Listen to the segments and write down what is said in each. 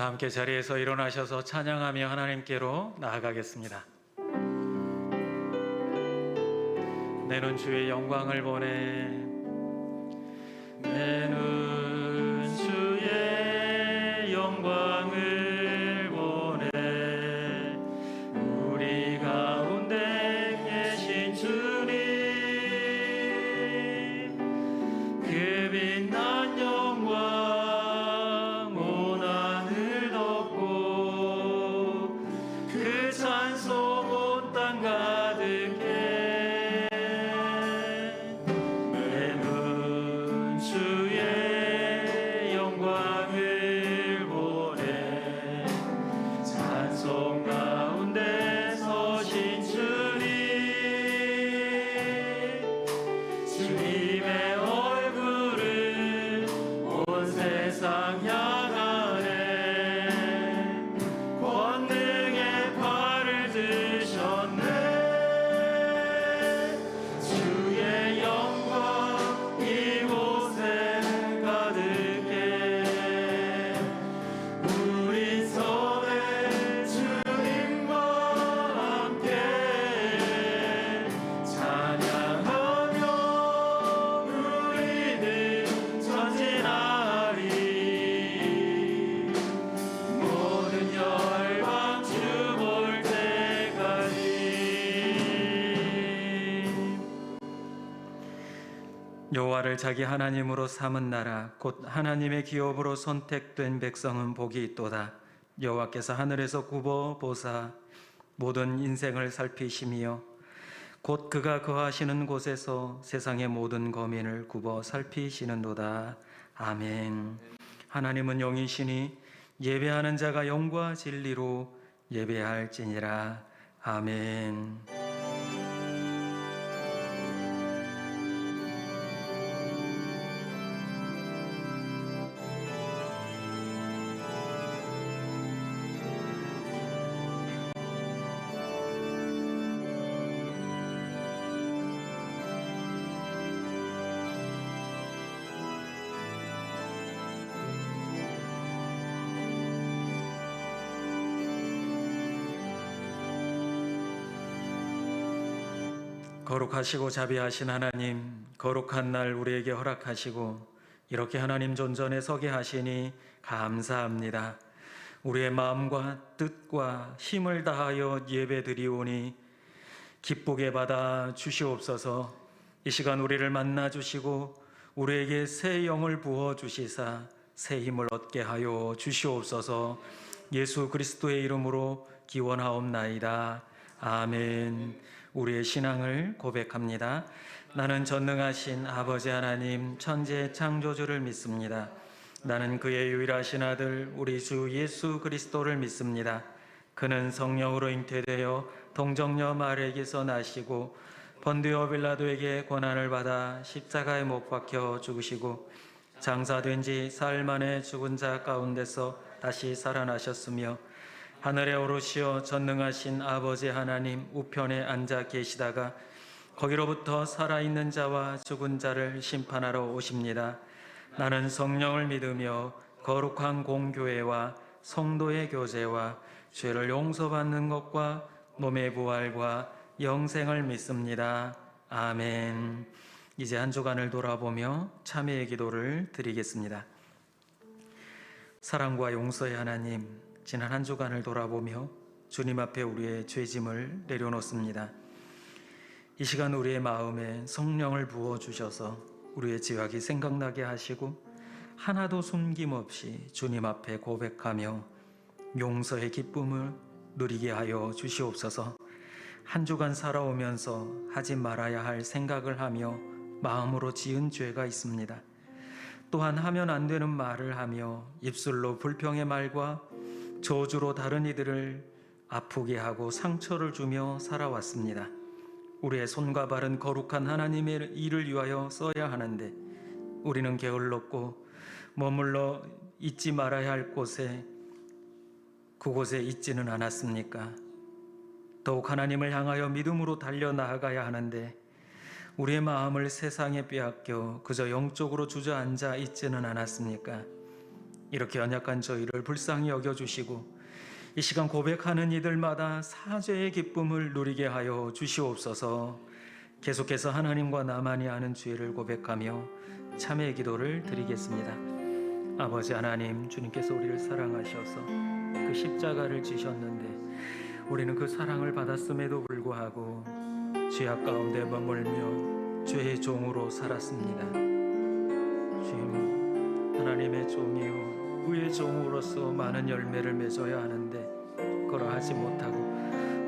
다 함께 자리에서 일어나셔서 찬양하며 하나님께로 나아가겠습니다. 내는 주의 영광을 보내. 내는 주의 영광을 보내. 우리 가운데 계신 주님, 그 빛난 영광 온 하늘 덮고 그 찬송 온 땅 가득해. 여호와를 자기 하나님으로 삼은 나라 곧 하나님의 기업으로 선택된 백성은 복이 있도다. 여호와께서 하늘에서 굽어 보사 모든 인생을 살피시며 곧 그가 거하시는 곳에서 세상의 모든 거민을 굽어 살피시는도다. 아멘. 하나님은 영이시니 예배하는 자가 영과 진리로 예배할지니라. 아멘. 거룩하시고 자비하신 하나님, 거룩한 날 우리에게 허락하시고 이렇게 하나님 존전에 서게 하시니 감사합니다. 우리의 마음과 뜻과 힘을 다하여 예배드리오니 기쁘게 받아 주시옵소서. 이 시간 우리를 만나 주시고 우리에게 새 영을 부어 주시사 새 힘을 얻게 하여 주시옵소서. 예수 그리스도의 이름으로 기원하옵나이다. 아멘. 우리의 신앙을 고백합니다. 나는 전능하신 아버지 하나님 천지의 창조주를 믿습니다. 나는 그의 유일하신 아들 우리 주 예수 그리스도를 믿습니다. 그는 성령으로 잉태되어 동정녀 마리아에게서 나시고 본디오 빌라도에게 고난을 받아 십자가에 못 박혀 죽으시고 장사된 지 사흘 만에 죽은 자 가운데서 다시 살아나셨으며 하늘에 오르시어 전능하신 아버지 하나님 우편에 앉아 계시다가 거기로부터 살아있는 자와 죽은 자를 심판하러 오십니다. 나는 성령을 믿으며 거룩한 공교회와 성도의 교제와 죄를 용서받는 것과 몸의 부활과 영생을 믿습니다. 아멘. 이제 한 주간을 돌아보며 참회의 기도를 드리겠습니다. 사랑과 용서의 하나님, 지난 한 주간을 돌아보며 주님 앞에 우리의 죄짐을 내려놓습니다. 이 시간 우리의 마음에 성령을 부어주셔서 우리의 죄악이 생각나게 하시고 하나도 숨김없이 주님 앞에 고백하며 용서의 기쁨을 누리게 하여 주시옵소서. 한 주간 살아오면서 하지 말아야 할 생각을 하며 마음으로 지은 죄가 있습니다. 또한 하면 안 되는 말을 하며 입술로 불평의 말과 저주로 다른 이들을 아프게 하고 상처를 주며 살아왔습니다. 우리의 손과 발은 거룩한 하나님의 일을 위하여 써야 하는데 우리는 게을렀고 머물러 잊지 말아야 할 곳에 그곳에 있지는 않았습니까? 더욱 하나님을 향하여 믿음으로 달려나아가야 하는데 우리의 마음을 세상에 빼앗겨 그저 영적으로 주저앉아 있지는 않았습니까? 이렇게 연약한 저희를 불쌍히 여겨주시고 이 시간 고백하는 이들마다 사죄의 기쁨을 누리게 하여 주시옵소서. 계속해서 하나님과 나만이 아는 죄를 고백하며 참회의 기도를 드리겠습니다. 아버지 하나님, 주님께서 우리를 사랑하셔서 그 십자가를 지셨는데 우리는 그 사랑을 받았음에도 불구하고 죄악 가운데 머물며 죄의 종으로 살았습니다. 주님, 하나님의 종이요 의의 종으로서 많은 열매를 맺어야 하는데 그러하지 못하고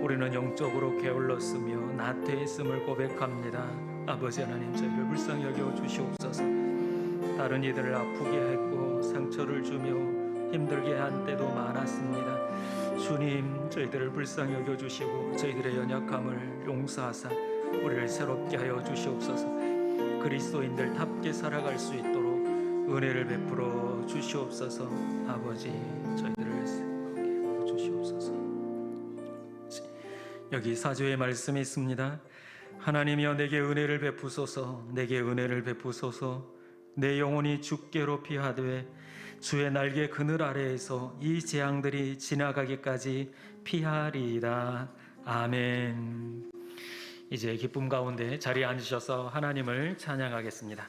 우리는 영적으로 게을렀으며 나태했음을 고백합니다. 아버지 하나님, 저희를 불쌍히 여겨 주시옵소서. 다른 이들을 아프게 했고 상처를 주며 힘들게 한 때도 많았습니다. 주님, 저희들을 불쌍히 여겨 주시고 저희들의 연약함을 용서하사 우리를 새롭게 하여 주시옵소서. 그리스도인들답게 살아갈 수 있도록 은혜를 베풀어 주시옵소서. 아버지, 저희들을 새롭게 하여 주시옵소서. 여기 사조의 말씀이 있습니다. 하나님이여 내게 은혜를 베푸소서. 내게 은혜를 베푸소서. 내 영혼이 주께로 피하되 주의 날개 그늘 아래에서 이 재앙들이 지나가기까지 피하리이다. 아멘. 이제 기쁨 가운데 자리에 앉으셔서 하나님을 찬양하겠습니다.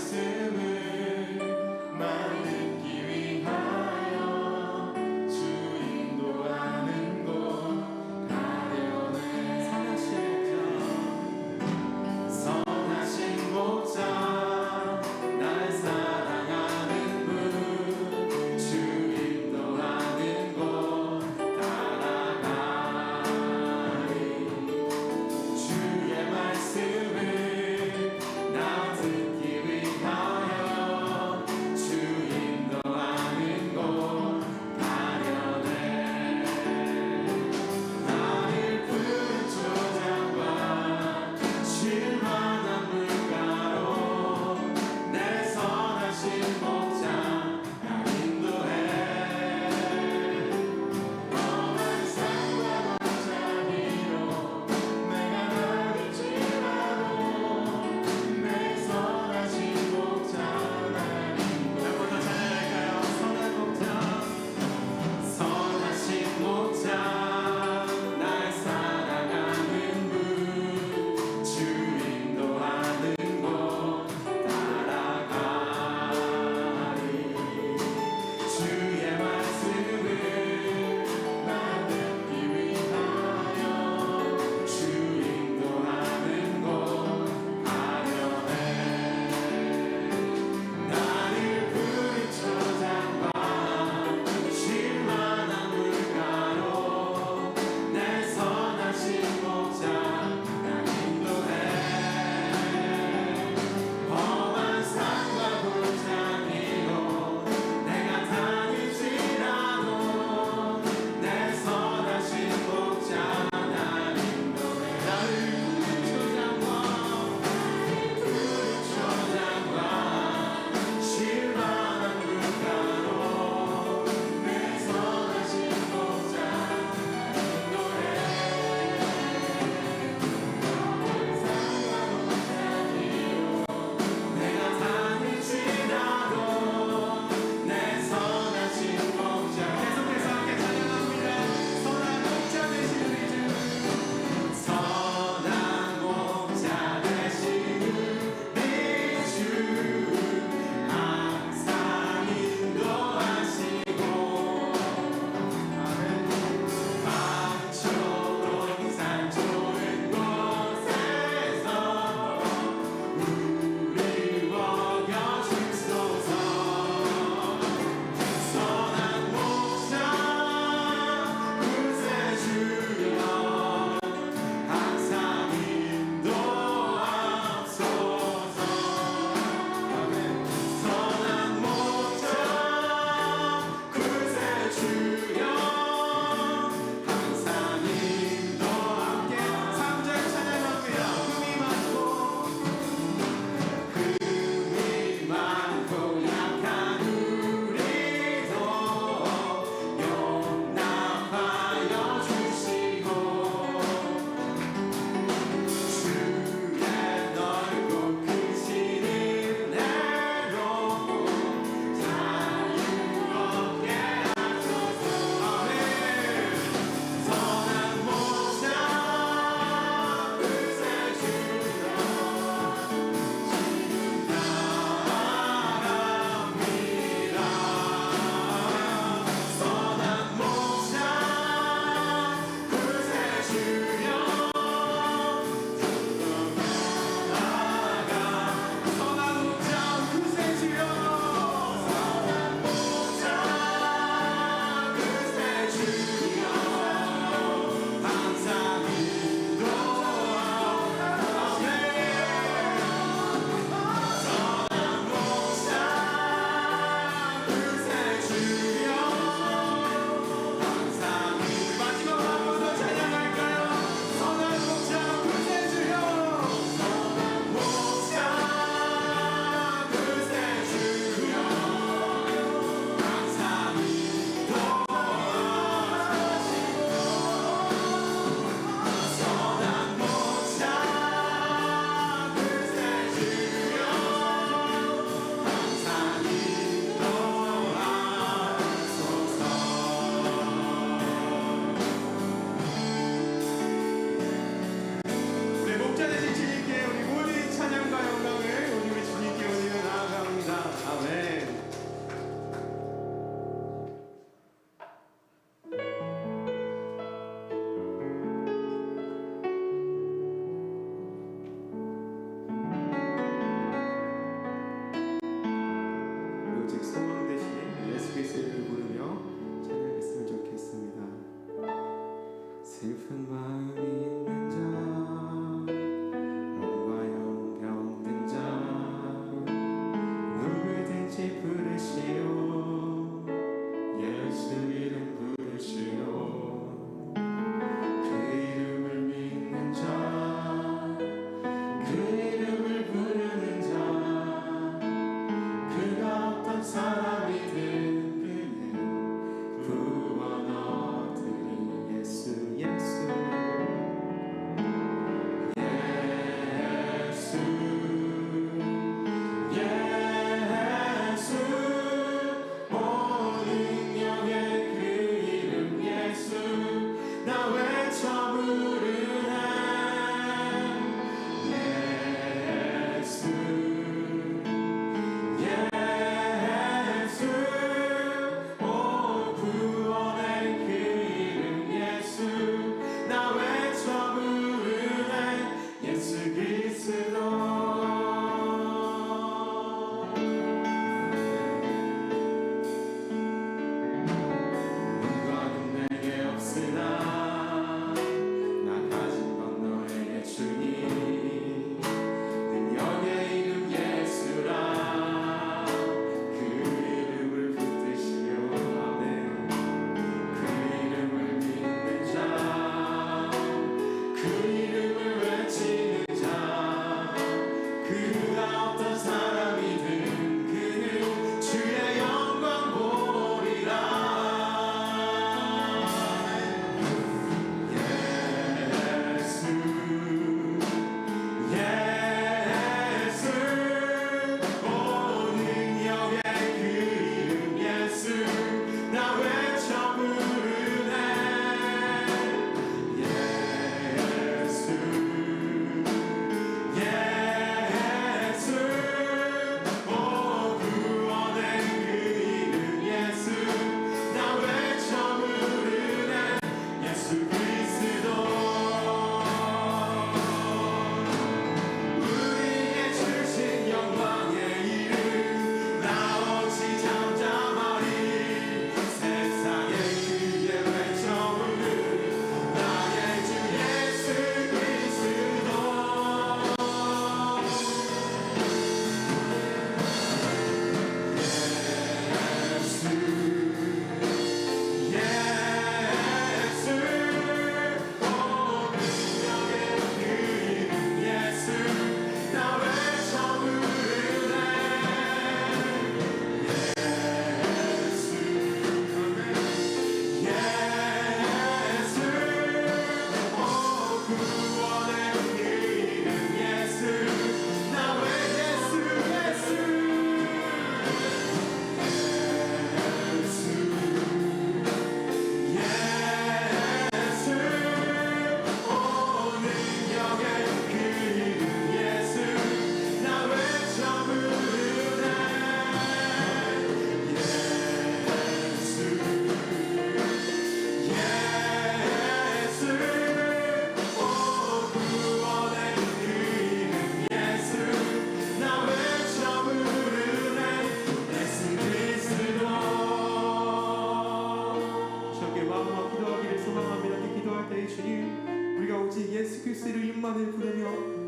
말씀을 만듣기 위하여 주 인도하는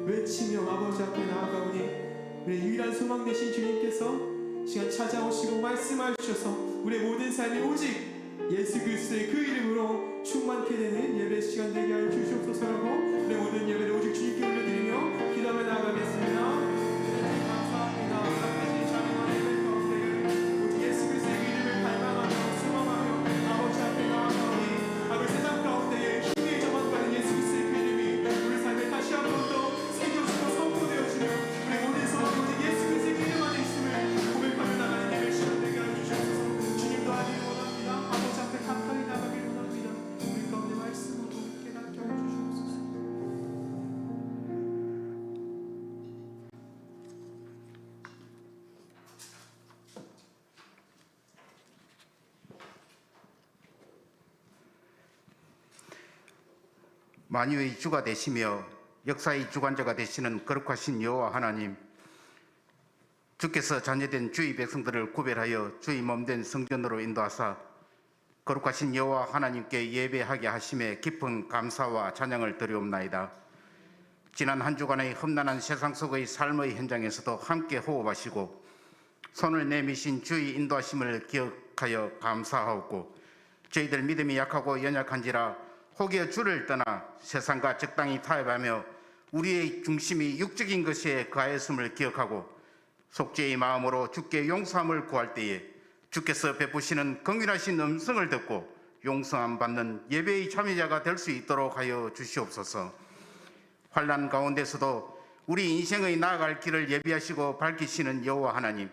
외치며 아버지 앞에 나아가오니 우리의 유일한 소망 되신 주님께서 시간 찾아오시고 말씀하여 주셔서 우리의 모든 삶이 오직 예수 그리스도의 그 이름으로 충만케 되는 예배 시간 되게 하여 주시옵소서라고 우리의 모든 예배를 오직 주님께 올려드리며 기도하며 나아가겠습니다. 감사합니다. 오늘까지 찬양하는 예배 가운데 오직 예수 그리스도의 그 이름을 갈망하며 소망하며 아버지 앞에 나아가오니 아버지 세상 가운데에 힘이 저망가는 예수 그리스도의 그 이름이 우리 삶에 다시 한 번 더 새겨지고 선포되어지며 우리 모든 소망이 오직 예수 그리스도의 그 이름 안에 있음을 고백하며 나가는 예배 시간 되게 하여 주시옵소서. 주님도 하기를 원합니다. 아버지 앞에 가까이 나가기를 원합니다. 우리 가운데 말씀으로 깨닫게 하여 주시옵소서. 만유의 주가 되시며 역사의 주관자가 되시는 거룩하신 여호와 하나님, 주께서 자녀된 주의 백성들을 구별하여 주의 몸된 성전으로 인도하사 거룩하신 여호와 하나님께 예배하게 하심에 깊은 감사와 찬양을 드리옵나이다. 지난 한 주간의 험난한 세상 속의 삶의 현장에서도 함께 호흡하시고 손을 내미신 주의 인도하심을 기억하여 감사하옵고, 저희들 믿음이 약하고 연약한지라 혹여 주를 떠나 세상과 적당히 타협하며 우리의 중심이 육적인 것에 거하였음을 기억하고 속죄의 마음으로 주께 용서함을 구할 때에 주께서 베푸시는 긍휼하신 음성을 듣고 용서함 받는 예배의 참여자가 될 수 있도록 하여 주시옵소서. 환난 가운데서도 우리 인생의 나아갈 길을 예비하시고 밝히시는 여호와 하나님,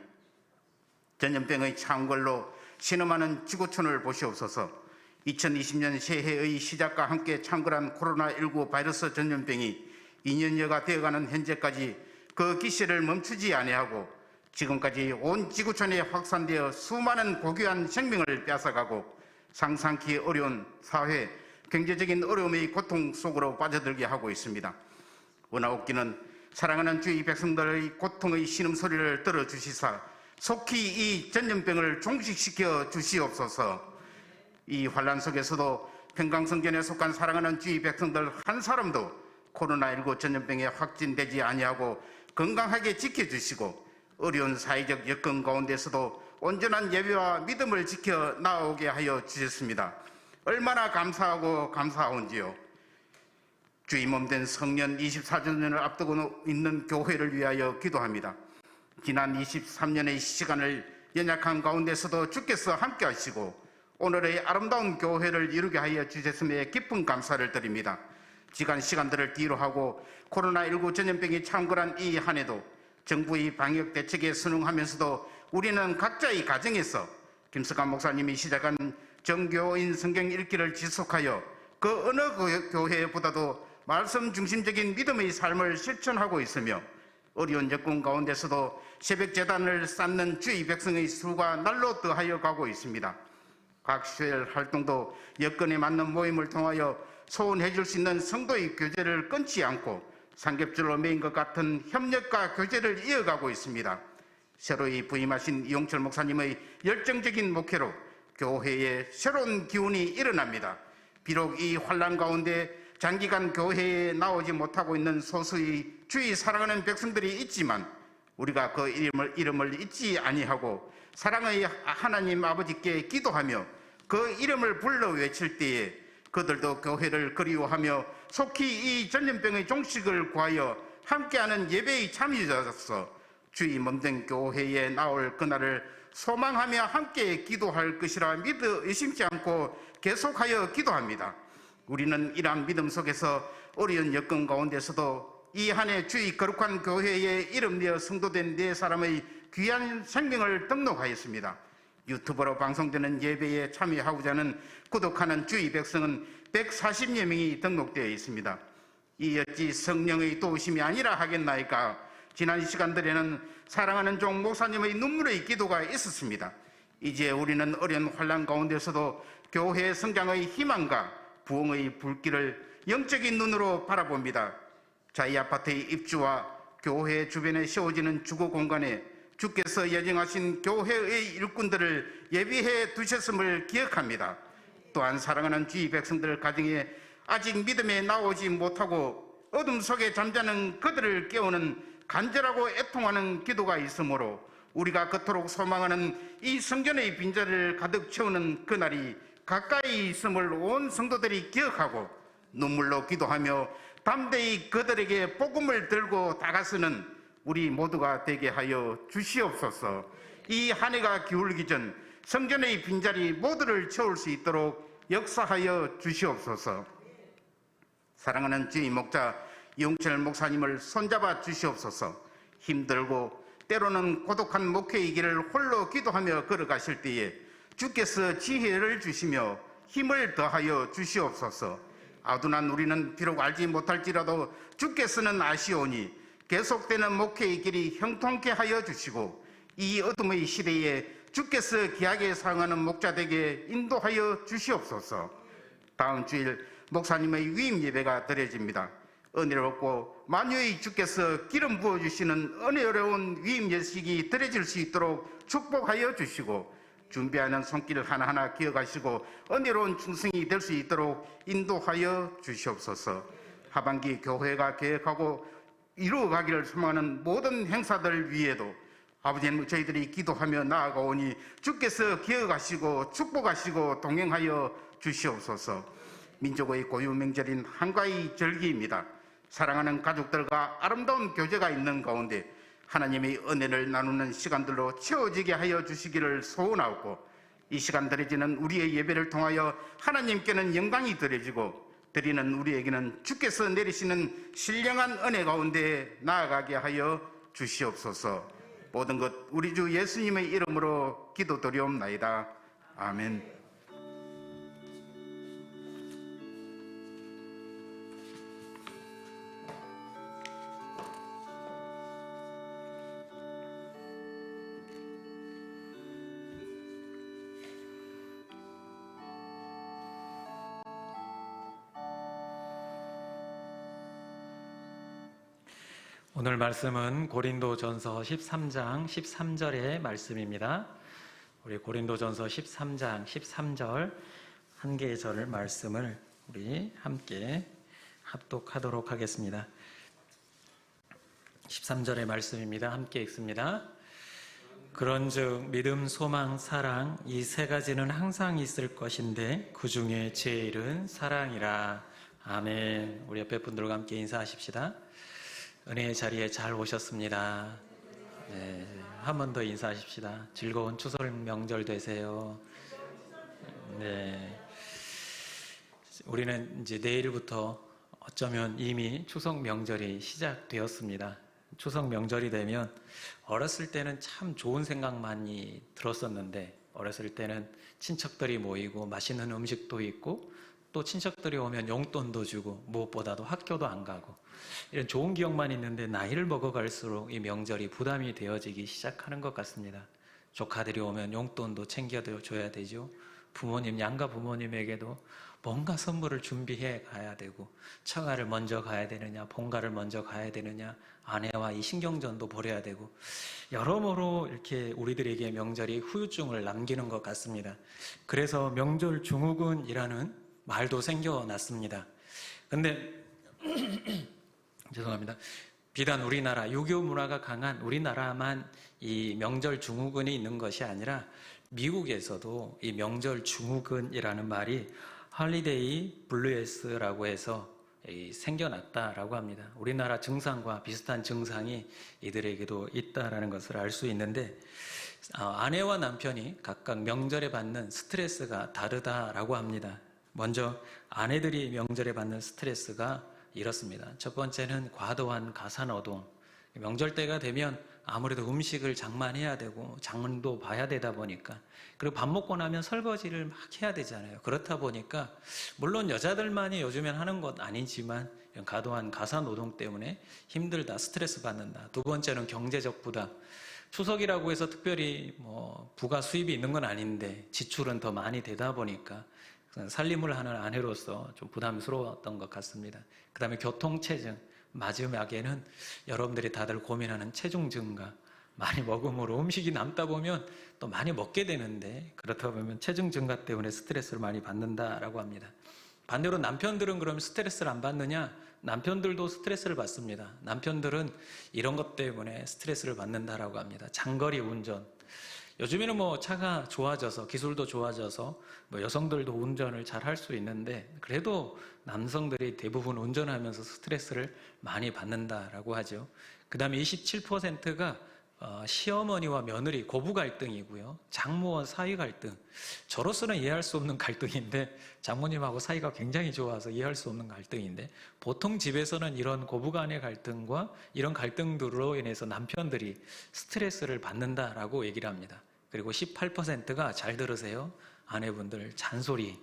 전염병의 창궐로 신음하는 지구촌을 보시옵소서. 2020년 새해의 시작과 함께 창궐한 코로나19 바이러스 전염병이 2년여가 되어가는 현재까지 그 기세를 멈추지 아니하고 지금까지 온 지구촌에 확산되어 수많은 고귀한 생명을 뺏어가고 상상키 어려운 사회, 경제적인 어려움의 고통 속으로 빠져들게 하고 있습니다. 원하옵기는 사랑하는 주의 백성들의 고통의 신음소리를 들어주시사 속히 이 전염병을 종식시켜 주시옵소서. 이 환난 속에서도 평강성전에 속한 사랑하는 주의 백성들 한 사람도 코로나19 전염병에 확진되지 아니하고 건강하게 지켜주시고 어려운 사회적 여건 가운데서도 온전한 예배와 믿음을 지켜 나오게 하여 주셨습니다. 얼마나 감사하고 감사한지요. 주의 몸된 성년 24주년을 앞두고 있는 교회를 위하여 기도합니다. 지난 23년의 시간을 연약한 가운데서도 주께서 함께 하시고 오늘의 아름다운 교회를 이루게 하여 주셨음에 깊은 감사를 드립니다. 지간 시간들을 뒤로 하고 코로나19 전염병이 창궐한 이 한 해도 정부의 방역 대책에 순응하면서도 우리는 각자의 가정에서 김석환 목사님이 시작한 정교인 성경 읽기를 지속하여 그 어느 교회보다도 말씀 중심적인 믿음의 삶을 실천하고 있으며 어려운 여건 가운데서도 새벽 제단을 쌓는 주의 백성의 수가 날로 더하여 가고 있습니다. 각 시설 활동도 여건에 맞는 모임을 통하여 소원해 줄 수 있는 성도의 교제를 끊지 않고 삼겹줄로 매인 것 같은 협력과 교제를 이어가고 있습니다. 새로이 부임하신 이용철 목사님의 열정적인 목회로 교회에 새로운 기운이 일어납니다. 비록 이 환난 가운데 장기간 교회에 나오지 못하고 있는 소수의 주의 사랑하는 백성들이 있지만 우리가 그 이름을 잊지 아니하고 사랑의 하나님 아버지께 기도하며 그 이름을 불러 외칠 때에 그들도 교회를 그리워하며 속히 이 전염병의 종식을 구하여 함께하는 예배의 참여자로서 주의 몸된 교회에 나올 그날을 소망하며 함께 기도할 것이라 믿어 의심치 않고 계속하여 기도합니다. 우리는 이러한 믿음 속에서 어려운 여건 가운데서도 이 한 해 주의 거룩한 교회에 이름 내어 성도된 네 사람의 귀한 생명을 등록하였습니다. 유튜브로 방송되는 예배에 참여하고자 하는 구독하는 주의 백성은 140여 명이 등록되어 있습니다. 이 어찌 성령의 도우심이 아니라 하겠나이까. 지난 시간들에는 사랑하는 종 목사님의 눈물의 기도가 있었습니다. 이제 우리는 어려운 환난 가운데서도 교회의 성장의 희망과 부흥의 불길을 영적인 눈으로 바라봅니다. 자이 아파트의 입주와 교회 주변에 세워지는 주거 공간에 주께서 예정하신 교회의 일꾼들을 예비해 두셨음을 기억합니다. 또한 사랑하는 주의 백성들 가정에 아직 믿음에 나오지 못하고 어둠 속에 잠자는 그들을 깨우는 간절하고 애통하는 기도가 있으므로 우리가 그토록 소망하는 이 성전의 빈자리를 가득 채우는 그날이 가까이 있음을 온 성도들이 기억하고 눈물로 기도하며 담대히 그들에게 복음을 들고 다가서는 우리 모두가 되게 하여 주시옵소서. 이 한 해가 기울기 전 성전의 빈자리 모두를 채울 수 있도록 역사하여 주시옵소서. 사랑하는 주의 목자 이용철 목사님을 손잡아 주시옵소서. 힘들고 때로는 고독한 목회의 길을 홀로 기도하며 걸어가실 때에 주께서 지혜를 주시며 힘을 더하여 주시옵소서. 아둔한 우리는 비록 알지 못할지라도 주께서는 아시오니 계속되는 목회의 길이 형통케 하여 주시고 이 어둠의 시대에 주께서 귀하게 사용하는 목자되게 인도하여 주시옵소서. 다음 주일 목사님의 위임 예배가 드려집니다. 은혜롭고 만유의 주께서 기름 부어주시는 은혜로운 위임 예식이 드려질 수 있도록 축복하여 주시고 준비하는 손길 하나하나 기억하시고 은혜로운 충성이 될 수 있도록 인도하여 주시옵소서. 하반기 교회가 계획하고 이루어가기를 소망하는 모든 행사들 위에도 아버지님 저희들이 기도하며 나아가오니 주께서 기억하시고 축복하시고 동행하여 주시옵소서. 민족의 고유 명절인 한가위 절기입니다. 사랑하는 가족들과 아름다운 교제가 있는 가운데 하나님의 은혜를 나누는 시간들로 채워지게 하여 주시기를 소원하고 이 시간 드려지는 우리의 예배를 통하여 하나님께는 영광이 드려지고 드리는 우리에게는 주께서 내리시는 신령한 은혜 가운데 나아가게 하여 주시옵소서. 모든 것 우리 주 예수님의 이름으로 기도드리옵나이다. 아멘. 오늘 말씀은 고린도전서 13장 13절의 말씀입니다. 우리 고린도전서 13장 13절 한 개의 절 말씀을 우리 함께 합독하도록 하겠습니다. 13절의 말씀입니다. 함께 읽습니다. 그런즉 믿음, 소망, 사랑 이 세 가지는 항상 있을 것인데 그 중에 제일은 사랑이라. 아멘. 우리 옆에 분들과 함께 인사하십시다. 은혜의 자리에 잘 오셨습니다. 네, 한 번 더 인사하십시다. 즐거운 추석 명절 되세요. 네, 우리는 이제 내일부터 어쩌면 이미 추석 명절이 시작되었습니다. 추석 명절이 되면 어렸을 때는 참 좋은 생각 많이 들었었는데, 어렸을 때는 친척들이 모이고 맛있는 음식도 있고 또 친척들이 오면 용돈도 주고 무엇보다도 학교도 안 가고 이런 좋은 기억만 있는데, 나이를 먹어갈수록 이 명절이 부담이 되어지기 시작하는 것 같습니다. 조카들이 오면 용돈도 챙겨줘야 되죠. 부모님, 양가 부모님에게도 뭔가 선물을 준비해 가야 되고, 처가를 먼저 가야 되느냐 본가를 먼저 가야 되느냐, 아내와 이 신경전도 벌여야 되고, 여러모로 이렇게 우리들에게 명절이 후유증을 남기는 것 같습니다. 그래서 명절 증후군이라는 말도 생겨났습니다. 근데 죄송합니다. 비단 우리나라 유교 문화가 강한 우리나라만 이 명절 증후군이 있는 것이 아니라, 미국에서도 이 명절 증후군이라는 말이 홀리데이 블루스라고 해서 생겨났다라고 합니다. 우리나라 증상과 비슷한 증상이 이들에게도 있다라는 것을 알 수 있는데, 아내와 남편이 각각 명절에 받는 스트레스가 다르다라고 합니다. 먼저 아내들이 명절에 받는 스트레스가 이렇습니다. 첫 번째는 과도한 가사노동. 명절 때가 되면 아무래도 음식을 장만해야 되고 장도 봐야 되다 보니까, 그리고 밥 먹고 나면 설거지를 막 해야 되잖아요. 그렇다 보니까 물론 여자들만이 요즘엔 하는 것 아니지만 이런 과도한 가사노동 때문에 힘들다, 스트레스 받는다. 두 번째는 경제적 부담. 추석이라고 해서 특별히 부가 수입이 있는 건 아닌데 지출은 더 많이 되다 보니까 살림을 하는 아내로서 좀 부담스러웠던 것 같습니다. 그 다음에 교통체증. 마지막에는 여러분들이 다들 고민하는 체중 증가. 많이 먹음으로 음식이 남다 보면 또 많이 먹게 되는데, 그렇다 보면 체중 증가 때문에 스트레스를 많이 받는다라고 합니다. 반대로 남편들은 그러면 스트레스를 안 받느냐? 남편들도 스트레스를 받습니다. 남편들은 이런 것 때문에 스트레스를 받는다라고 합니다. 장거리 운전. 요즘에는 차가 좋아져서, 기술도 좋아져서 여성들도 운전을 잘 할 수 있는데, 그래도 남성들이 대부분 운전하면서 스트레스를 많이 받는다라고 하죠. 그 다음에 27%가 시어머니와 며느리 고부 갈등이고요. 장모와 사위 갈등. 저로서는 이해할 수 없는 갈등인데, 장모님하고 사이가 굉장히 좋아서 이해할 수 없는 갈등인데, 보통 집에서는 이런 고부 간의 갈등과 이런 갈등들로 인해서 남편들이 스트레스를 받는다라고 얘기를 합니다. 그리고 18%가, 잘 들으세요, 아내분들 잔소리.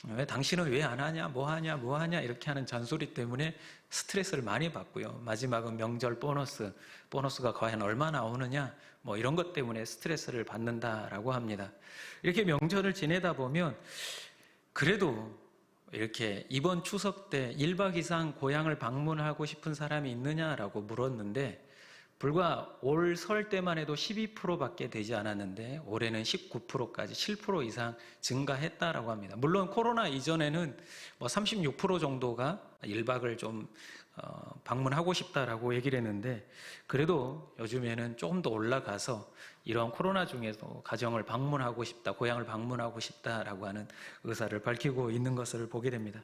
왜 당신은 왜 안 하냐, 뭐 하냐 이렇게 하는 잔소리 때문에 스트레스를 많이 받고요. 마지막은 명절 보너스가 과연 얼마나 오느냐, 이런 것 때문에 스트레스를 받는다라고 합니다. 이렇게 명절을 지내다 보면 그래도 이렇게 이번 추석 때 1박 이상 고향을 방문하고 싶은 사람이 있느냐라고 물었는데, 불과 올 설 때만 해도 12%밖에 되지 않았는데 올해는 19%까지 7% 이상 증가했다라고 합니다. 물론 코로나 이전에는 36% 정도가 1박을 좀 방문하고 싶다라고 얘기를 했는데, 그래도 요즘에는 조금 더 올라가서 이런 코로나 중에도 가정을 방문하고 싶다, 고향을 방문하고 싶다라고 하는 의사를 밝히고 있는 것을 보게 됩니다.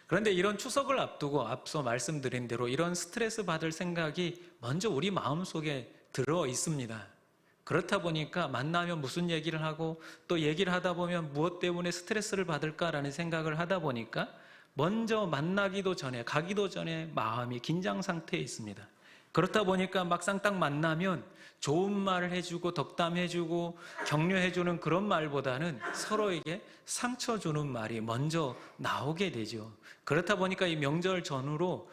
그런데 이런 추석을 앞두고 앞서 말씀드린 대로 이런 스트레스 받을 생각이 먼저 우리 마음속에 들어 있습니다. 그렇다 보니까 만나면 무슨 얘기를 하고 또 얘기를 하다 보면 무엇 때문에 스트레스를 받을까라는 생각을 하다 보니까 먼저 만나기도 전에, 가기도 전에 마음이 긴장 상태에 있습니다. 그렇다 보니까 막상 딱 만나면 좋은 말을 해주고 덕담해주고 격려해주는 그런 말보다는 서로에게 상처 주는 말이 먼저 나오게 되죠. 그렇다 보니까 이 명절 전후로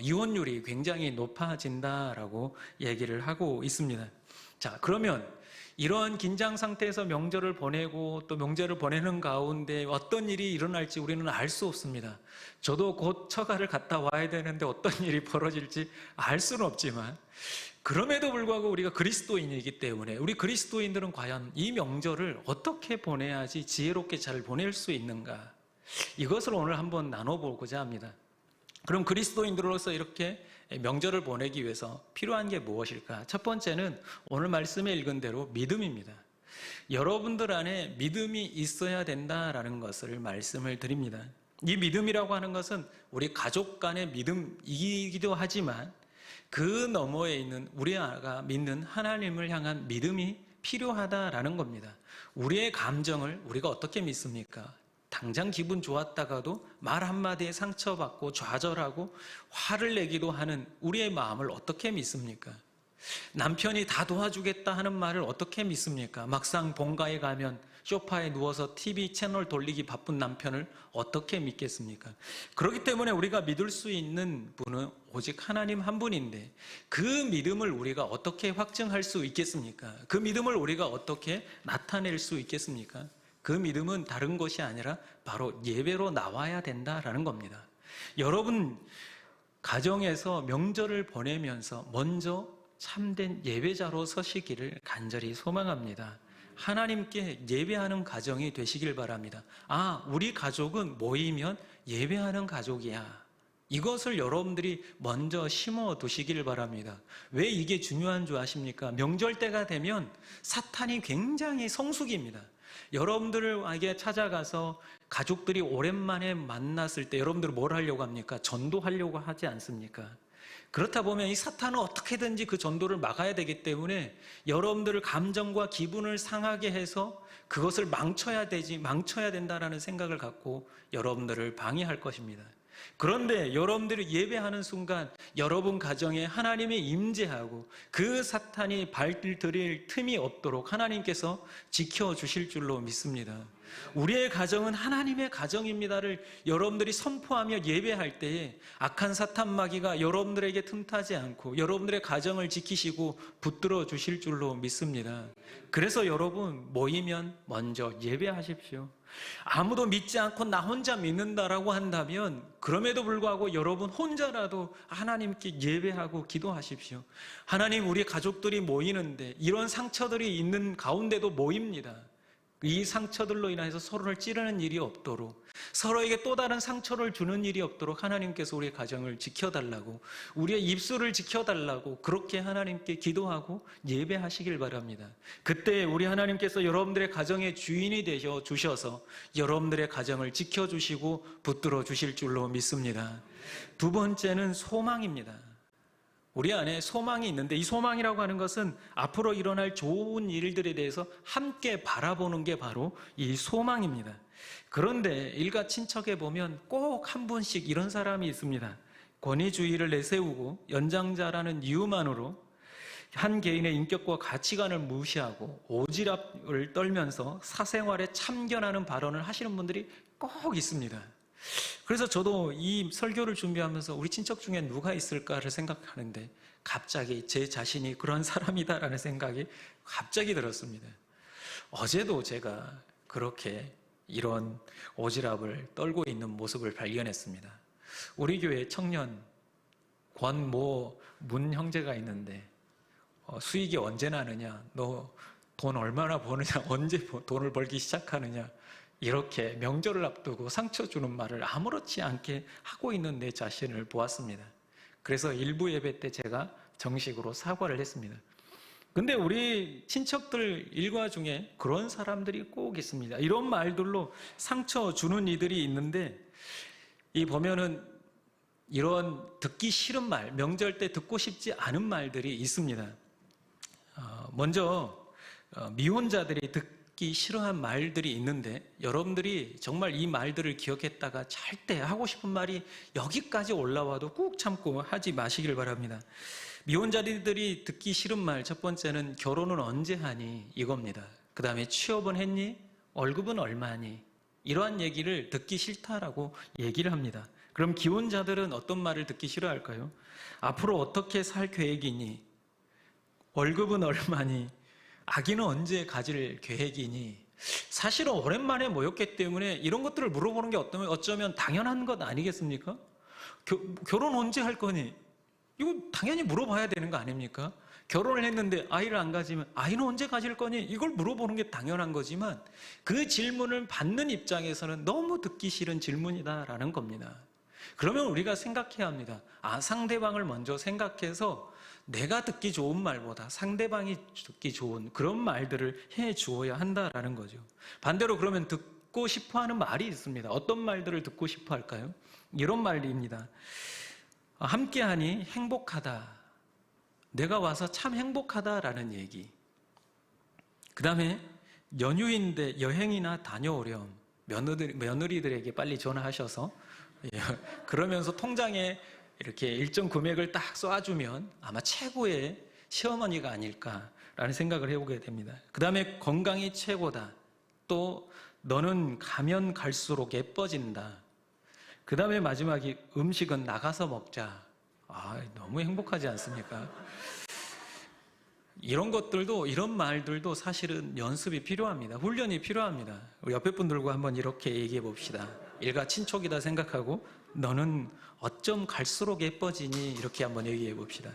이혼율이 굉장히 높아진다라고 얘기를 하고 있습니다. 자, 그러면 이러한 긴장 상태에서 명절을 보내고 또 명절을 보내는 가운데 어떤 일이 일어날지 우리는 알 수 없습니다. 저도 곧 처가를 갔다 와야 되는데 어떤 일이 벌어질지 알 수는 없지만, 그럼에도 불구하고 우리가 그리스도인이기 때문에 우리 그리스도인들은 과연 이 명절을 어떻게 보내야지 지혜롭게 잘 보낼 수 있는가, 이것을 오늘 한번 나눠보고자 합니다. 그럼 그리스도인들로서 이렇게 명절을 보내기 위해서 필요한 게 무엇일까? 첫 번째는 오늘 말씀에 읽은 대로 믿음입니다. 여러분들 안에 믿음이 있어야 된다라는 것을 말씀을 드립니다. 이 믿음이라고 하는 것은 우리 가족 간의 믿음이기도 하지만 그 너머에 있는 우리가 믿는 하나님을 향한 믿음이 필요하다라는 겁니다. 우리의 감정을 우리가 어떻게 믿습니까? 당장 기분 좋았다가도 말 한마디에 상처받고 좌절하고 화를 내기도 하는 우리의 마음을 어떻게 믿습니까? 남편이 다 도와주겠다 하는 말을 어떻게 믿습니까? 막상 본가에 가면 소파에 누워서 TV 채널 돌리기 바쁜 남편을 어떻게 믿겠습니까? 그렇기 때문에 우리가 믿을 수 있는 분은 오직 하나님 한 분인데 그 믿음을 우리가 어떻게 확증할 수 있겠습니까? 그 믿음을 우리가 어떻게 나타낼 수 있겠습니까? 그 믿음은 다른 것이 아니라 바로 예배로 나와야 된다라는 겁니다. 여러분 가정에서 명절을 보내면서 먼저 참된 예배자로 서시기를 간절히 소망합니다. 하나님께 예배하는 가정이 되시길 바랍니다. 아, 우리 가족은 모이면 예배하는 가족이야. 이것을 여러분들이 먼저 심어 두시길 바랍니다. 왜 이게 중요한 줄 아십니까? 명절 때가 되면 사탄이 굉장히 성숙입니다. 여러분들에게 찾아가서 가족들이 오랜만에 만났을 때 여러분들 뭘 하려고 합니까? 전도하려고 하지 않습니까? 그렇다 보면 이 사탄은 어떻게든지 그 전도를 막아야 되기 때문에 여러분들을 감정과 기분을 상하게 해서 그것을 망쳐야 된다라는 생각을 갖고 여러분들을 방해할 것입니다. 그런데 여러분들이 예배하는 순간 여러분 가정에 하나님이 임재하고 그 사탄이 발들일 틈이 없도록 하나님께서 지켜주실 줄로 믿습니다. 우리의 가정은 하나님의 가정입니다를 여러분들이 선포하며 예배할 때에 악한 사탄 마귀가 여러분들에게 틈타지 않고 여러분들의 가정을 지키시고 붙들어 주실 줄로 믿습니다. 그래서 여러분 모이면 먼저 예배하십시오. 아무도 믿지 않고 나 혼자 믿는다라고 한다면 그럼에도 불구하고 여러분 혼자라도 하나님께 예배하고 기도하십시오. 하나님, 우리 가족들이 모이는데 이런 상처들이 있는 가운데도 모입니다. 이 상처들로 인해서 서로를 찌르는 일이 없도록, 서로에게 또 다른 상처를 주는 일이 없도록 하나님께서 우리의 가정을 지켜달라고, 우리의 입술을 지켜달라고 그렇게 하나님께 기도하고 예배하시길 바랍니다. 그때 우리 하나님께서 여러분들의 가정의 주인이 되셔 주셔서 여러분들의 가정을 지켜주시고 붙들어 주실 줄로 믿습니다. 두 번째는 소망입니다. 우리 안에 소망이 있는데 이 소망이라고 하는 것은 앞으로 일어날 좋은 일들에 대해서 함께 바라보는 게 바로 이 소망입니다. 그런데 일가 친척에 보면 꼭 한 분씩 이런 사람이 있습니다. 권위주의를 내세우고 연장자라는 이유만으로 한 개인의 인격과 가치관을 무시하고 오지랖을 떨면서 사생활에 참견하는 발언을 하시는 분들이 꼭 있습니다. 그래서 저도 이 설교를 준비하면서 우리 친척 중에 누가 있을까를 생각하는데 갑자기 제 자신이 그런 사람이다라는 생각이 갑자기 들었습니다. 어제도 제가 그렇게 이런 오지랖을 떨고 있는 모습을 발견했습니다. 우리 교회 청년 권모 문 형제가 있는데 수익이 언제 나느냐, 너 돈 얼마나 버느냐, 언제 돈을 벌기 시작하느냐, 이렇게 명절을 앞두고 상처 주는 말을 아무렇지 않게 하고 있는 내 자신을 보았습니다. 그래서 일부 예배 때 제가 정식으로 사과를 했습니다. 근데 우리 친척들 일과 중에 그런 사람들이 꼭 있습니다. 이런 말들로 상처 주는 이들이 있는데 이 보면은 이런 듣기 싫은 말, 명절 때 듣고 싶지 않은 말들이 있습니다. 먼저 미혼자들이 듣기 싫어한 말들이 있는데 여러분들이 정말 이 말들을 기억했다가 절대 하고 싶은 말이 여기까지 올라와도 꾹 참고 하지 마시길 바랍니다. 미혼자들이 듣기 싫은 말, 첫 번째는 결혼은 언제 하니? 이겁니다. 그 다음에 취업은 했니? 월급은 얼마니? 이러한 얘기를 듣기 싫다라고 얘기를 합니다. 그럼 기혼자들은 어떤 말을 듣기 싫어할까요? 앞으로 어떻게 살 계획이니? 월급은 얼마니? 아기는 언제 가질 계획이니? 사실은 오랜만에 모였기 때문에 이런 것들을 물어보는 게 어쩌면 당연한 것 아니겠습니까? 결혼 언제 할 거니? 이거 당연히 물어봐야 되는 거 아닙니까? 결혼을 했는데 아이를 안 가지면 아이는 언제 가질 거니? 이걸 물어보는 게 당연한 거지만 그 질문을 받는 입장에서는 너무 듣기 싫은 질문이다라는 겁니다. 그러면 우리가 생각해야 합니다. 상대방을 먼저 생각해서 내가 듣기 좋은 말보다 상대방이 듣기 좋은 그런 말들을 해 주어야 한다라는 거죠. 반대로 그러면 듣고 싶어 하는 말이 있습니다. 어떤 말들을 듣고 싶어 할까요? 이런 말입니다. 함께하니 행복하다. 내가 와서 참 행복하다라는 얘기. 그 다음에 연휴인데 여행이나 다녀오렴. 며느리들에게 빨리 전화하셔서 그러면서 통장에 이렇게 일정 금액을 딱 쏴주면 아마 최고의 시어머니가 아닐까라는 생각을 해보게 됩니다. 그 다음에 건강이 최고다. 또 너는 가면 갈수록 예뻐진다. 그 다음에 마지막이 음식은 나가서 먹자. 너무 행복하지 않습니까? 이런 것들도, 이런 말들도 사실은 연습이 필요합니다. 훈련이 필요합니다. 우리 옆에 분들과 한번 이렇게 얘기해 봅시다. 일가 친촉이다 생각하고 너는 어쩜 갈수록 예뻐지니 이렇게 한번 얘기해 봅시다.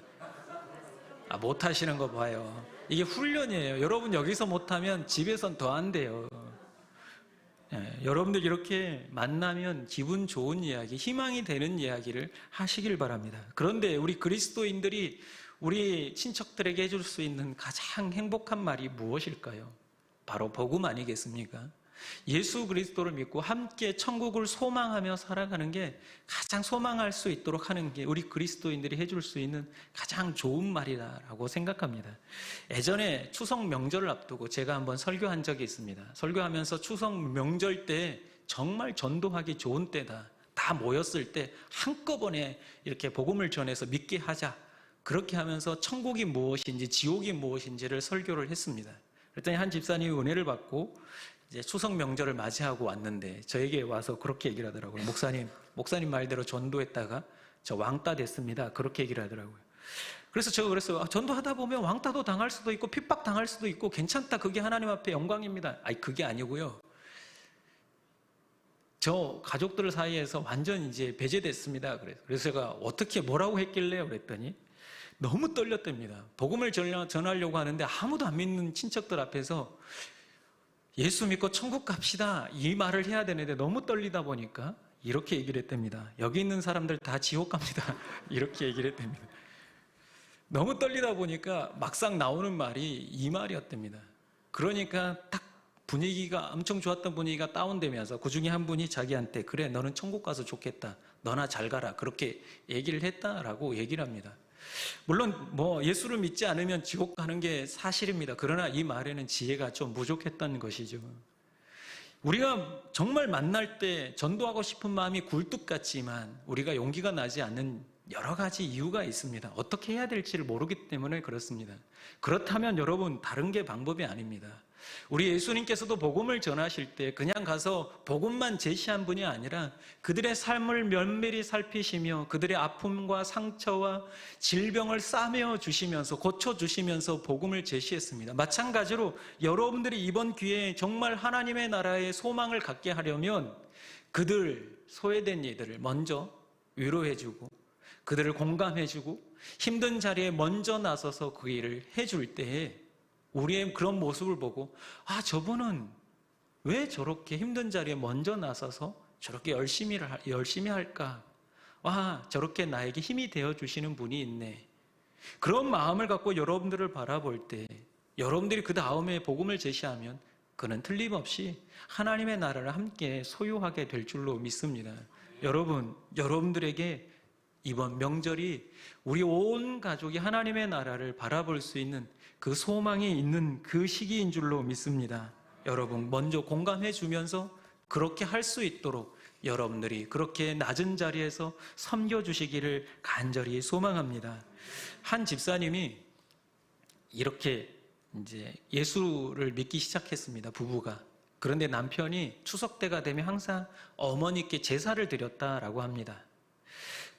못 하시는 거 봐요. 이게 훈련이에요. 여러분 여기서 못하면 집에선 더 안 돼요. 여러분들 이렇게 만나면 기분 좋은 이야기, 희망이 되는 이야기를 하시길 바랍니다. 그런데 우리 그리스도인들이 우리 친척들에게 해줄 수 있는 가장 행복한 말이 무엇일까요? 바로 복음 아니겠습니까? 예수 그리스도를 믿고 함께 천국을 소망하며 살아가는 게 가장 소망할 수 있도록 하는 게 우리 그리스도인들이 해줄 수 있는 가장 좋은 말이라고 생각합니다. 예전에 추석 명절을 앞두고 제가 한번 설교한 적이 있습니다. 설교하면서 추석 명절 때 정말 전도하기 좋은 때다. 다 모였을 때 한꺼번에 이렇게 복음을 전해서 믿게 하자. 그렇게 하면서 천국이 무엇인지 지옥이 무엇인지를 설교를 했습니다. 그랬더니 한 집사님이 은혜를 받고 이제 추석 명절을 맞이하고 왔는데 저에게 와서 그렇게 얘기를 하더라고요. 목사님 말대로 전도했다가 저 왕따 됐습니다. 그렇게 얘기를 하더라고요. 그래서 제가 그랬어요. 전도하다 보면 왕따도 당할 수도 있고 핍박 당할 수도 있고 괜찮다. 그게 하나님 앞에 영광입니다. 그게 아니고요. 저 가족들 사이에서 완전 이제 배제됐습니다. 그래서 제가 어떻게 뭐라고 했길래요? 그랬더니 너무 떨렸답니다. 복음을 전하려고 하는데 아무도 안 믿는 친척들 앞에서 예수 믿고 천국 갑시다 이 말을 해야 되는데 너무 떨리다 보니까 이렇게 얘기를 했답니다. 여기 있는 사람들 다 지옥 갑니다. 이렇게 얘기를 했답니다. 너무 떨리다 보니까 막상 나오는 말이 이 말이었답니다. 그러니까 딱 분위기가 엄청 좋았던 분위기가 다운되면서 그중에 한 분이 자기한테 그래 너는 천국 가서 좋겠다. 너나 잘 가라. 그렇게 얘기를 했다라고 얘기를 합니다. 물론 예수를 믿지 않으면 지옥 가는 게 사실입니다. 그러나 이 말에는 지혜가 좀 부족했던 것이죠. 우리가 정말 만날 때 전도하고 싶은 마음이 굴뚝 같지만 우리가 용기가 나지 않는 여러 가지 이유가 있습니다. 어떻게 해야 될지를 모르기 때문에 그렇습니다. 그렇다면 여러분 다른 게 방법이 아닙니다. 우리 예수님께서도 복음을 전하실 때 그냥 가서 복음만 제시한 분이 아니라 그들의 삶을 면밀히 살피시며 그들의 아픔과 상처와 질병을 싸매어 주시면서 고쳐주시면서 복음을 제시했습니다. 마찬가지로 여러분들이 이번 기회에 정말 하나님의 나라의 소망을 갖게 하려면 그들 소외된 이들을 먼저 위로해주고 그들을 공감해주고 힘든 자리에 먼저 나서서 그 일을 해줄 때에 우리의 그런 모습을 보고 저분은 왜 저렇게 힘든 자리에 먼저 나서서 저렇게 열심히 할까? 저렇게 나에게 힘이 되어주시는 분이 있네. 그런 마음을 갖고 여러분들을 바라볼 때 여러분들이 그 다음에 복음을 제시하면 그는 틀림없이 하나님의 나라를 함께 소유하게 될 줄로 믿습니다. 여러분들에게 이번 명절이 우리 온 가족이 하나님의 나라를 바라볼 수 있는 그 소망이 있는 그 시기인 줄로 믿습니다. 여러분 먼저 공감해 주면서 그렇게 할 수 있도록 여러분들이 그렇게 낮은 자리에서 섬겨주시기를 간절히 소망합니다. 한 집사님이 이렇게 이제 예수를 믿기 시작했습니다. 부부가. 그런데 남편이 추석 때가 되면 항상 어머니께 제사를 드렸다라고 합니다.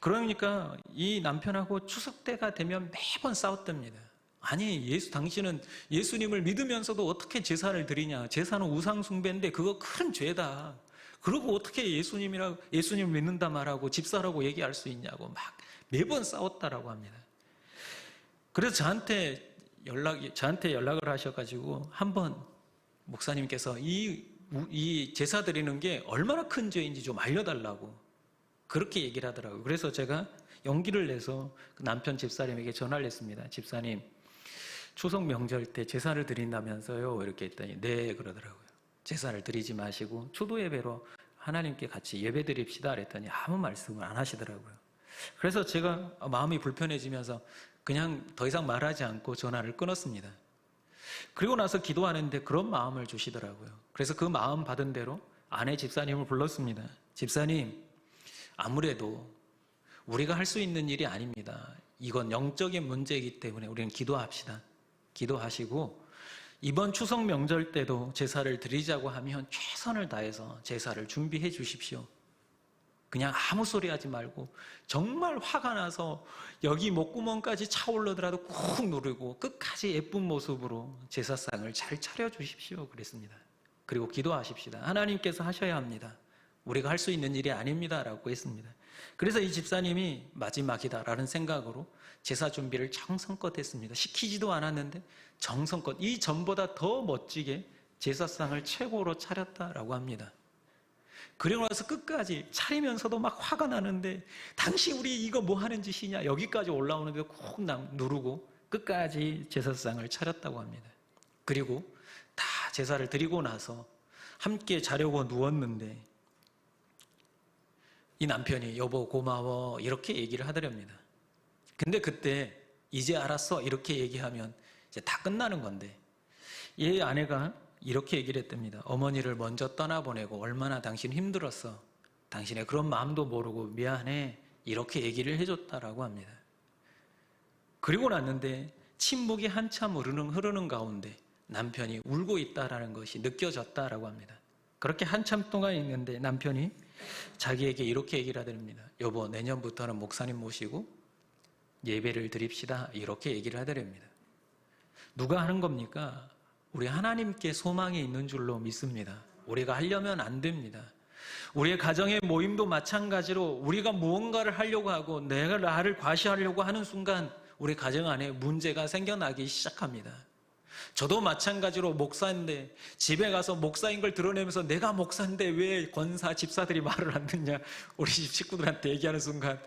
그러니까 이 남편하고 추석 때가 되면 매번 싸웠답니다. 당신은 예수님을 믿으면서도 어떻게 제사를 드리냐? 제사는 우상 숭배인데 그거 큰 죄다. 그리고 어떻게 예수님을 믿는다 말하고 집사라고 얘기할 수 있냐고 막 매번 싸웠다라고 합니다. 그래서 저한테 연락을 하셔가지고 한번 목사님께서 이 제사 드리는 게 얼마나 큰 죄인지 좀 알려달라고 그렇게 얘기를 하더라고요. 그래서 제가 용기를 내서 그 남편 집사님에게 전화를 했습니다. 집사님, 추석 명절 때 제사를 드린다면서요? 이렇게 했더니 네 그러더라고요. 제사를 드리지 마시고 추도 예배로 하나님께 같이 예배 드립시다 그랬더니 아무 말씀을 안 하시더라고요. 그래서 제가 마음이 불편해지면서 그냥 더 이상 말하지 않고 전화를 끊었습니다. 그리고 나서 기도하는데 그런 마음을 주시더라고요. 그래서 그 마음 받은 대로 아내 집사님을 불렀습니다. 집사님, 아무래도 우리가 할 수 있는 일이 아닙니다. 이건 영적인 문제이기 때문에 우리는 기도합시다. 기도하시고 이번 추석 명절 때도 제사를 드리자고 하면 최선을 다해서 제사를 준비해 주십시오. 그냥 아무 소리 하지 말고 정말 화가 나서 여기 목구멍까지 차오르더라도 꾹 누르고 끝까지 예쁜 모습으로 제사상을 잘 차려주십시오 그랬습니다. 그리고 기도하십시다. 하나님께서 하셔야 합니다. 우리가 할 수 있는 일이 아닙니다 라고 했습니다. 그래서 이 집사님이 마지막이다라는 생각으로 제사 준비를 정성껏 했습니다. 시키지도 않았는데 정성껏 이 전보다 더 멋지게 제사상을 최고로 차렸다라고 합니다. 그리고 나서 끝까지 차리면서도 막 화가 나는데 당신 우리 이거 뭐 하는 짓이냐 여기까지 올라오는데 꼭 누르고 끝까지 제사상을 차렸다고 합니다. 그리고 다 제사를 드리고 나서 함께 자려고 누웠는데 이 남편이 여보 고마워 이렇게 얘기를 하더랍니다. 근데 그때 이제 알았어 이렇게 얘기하면 이제 다 끝나는 건데 이 아내가 이렇게 얘기를 했답니다. 어머니를 먼저 떠나보내고 얼마나 당신 힘들었어. 당신의 그런 마음도 모르고 미안해. 이렇게 얘기를 해줬다라고 합니다. 그리고 났는데 침묵이 한참 흐르는 가운데 남편이 울고 있다라는 것이 느껴졌다라고 합니다. 그렇게 한참 동안 있는데 남편이 자기에게 이렇게 얘기를 하더랍니다. 여보 내년부터는 목사님 모시고 예배를 드립시다. 이렇게 얘기를 하더랍니다. 누가 하는 겁니까? 우리 하나님께 소망이 있는 줄로 믿습니다. 우리가 하려면 안 됩니다. 우리의 가정의 모임도 마찬가지로 우리가 무언가를 하려고 하고 내가 나를 과시하려고 하는 순간 우리 가정 안에 문제가 생겨나기 시작합니다. 저도 마찬가지로 목사인데 집에 가서 목사인 걸 드러내면서 내가 목사인데 왜 권사 집사들이 말을 안 듣냐 우리 집 식구들한테 얘기하는 순간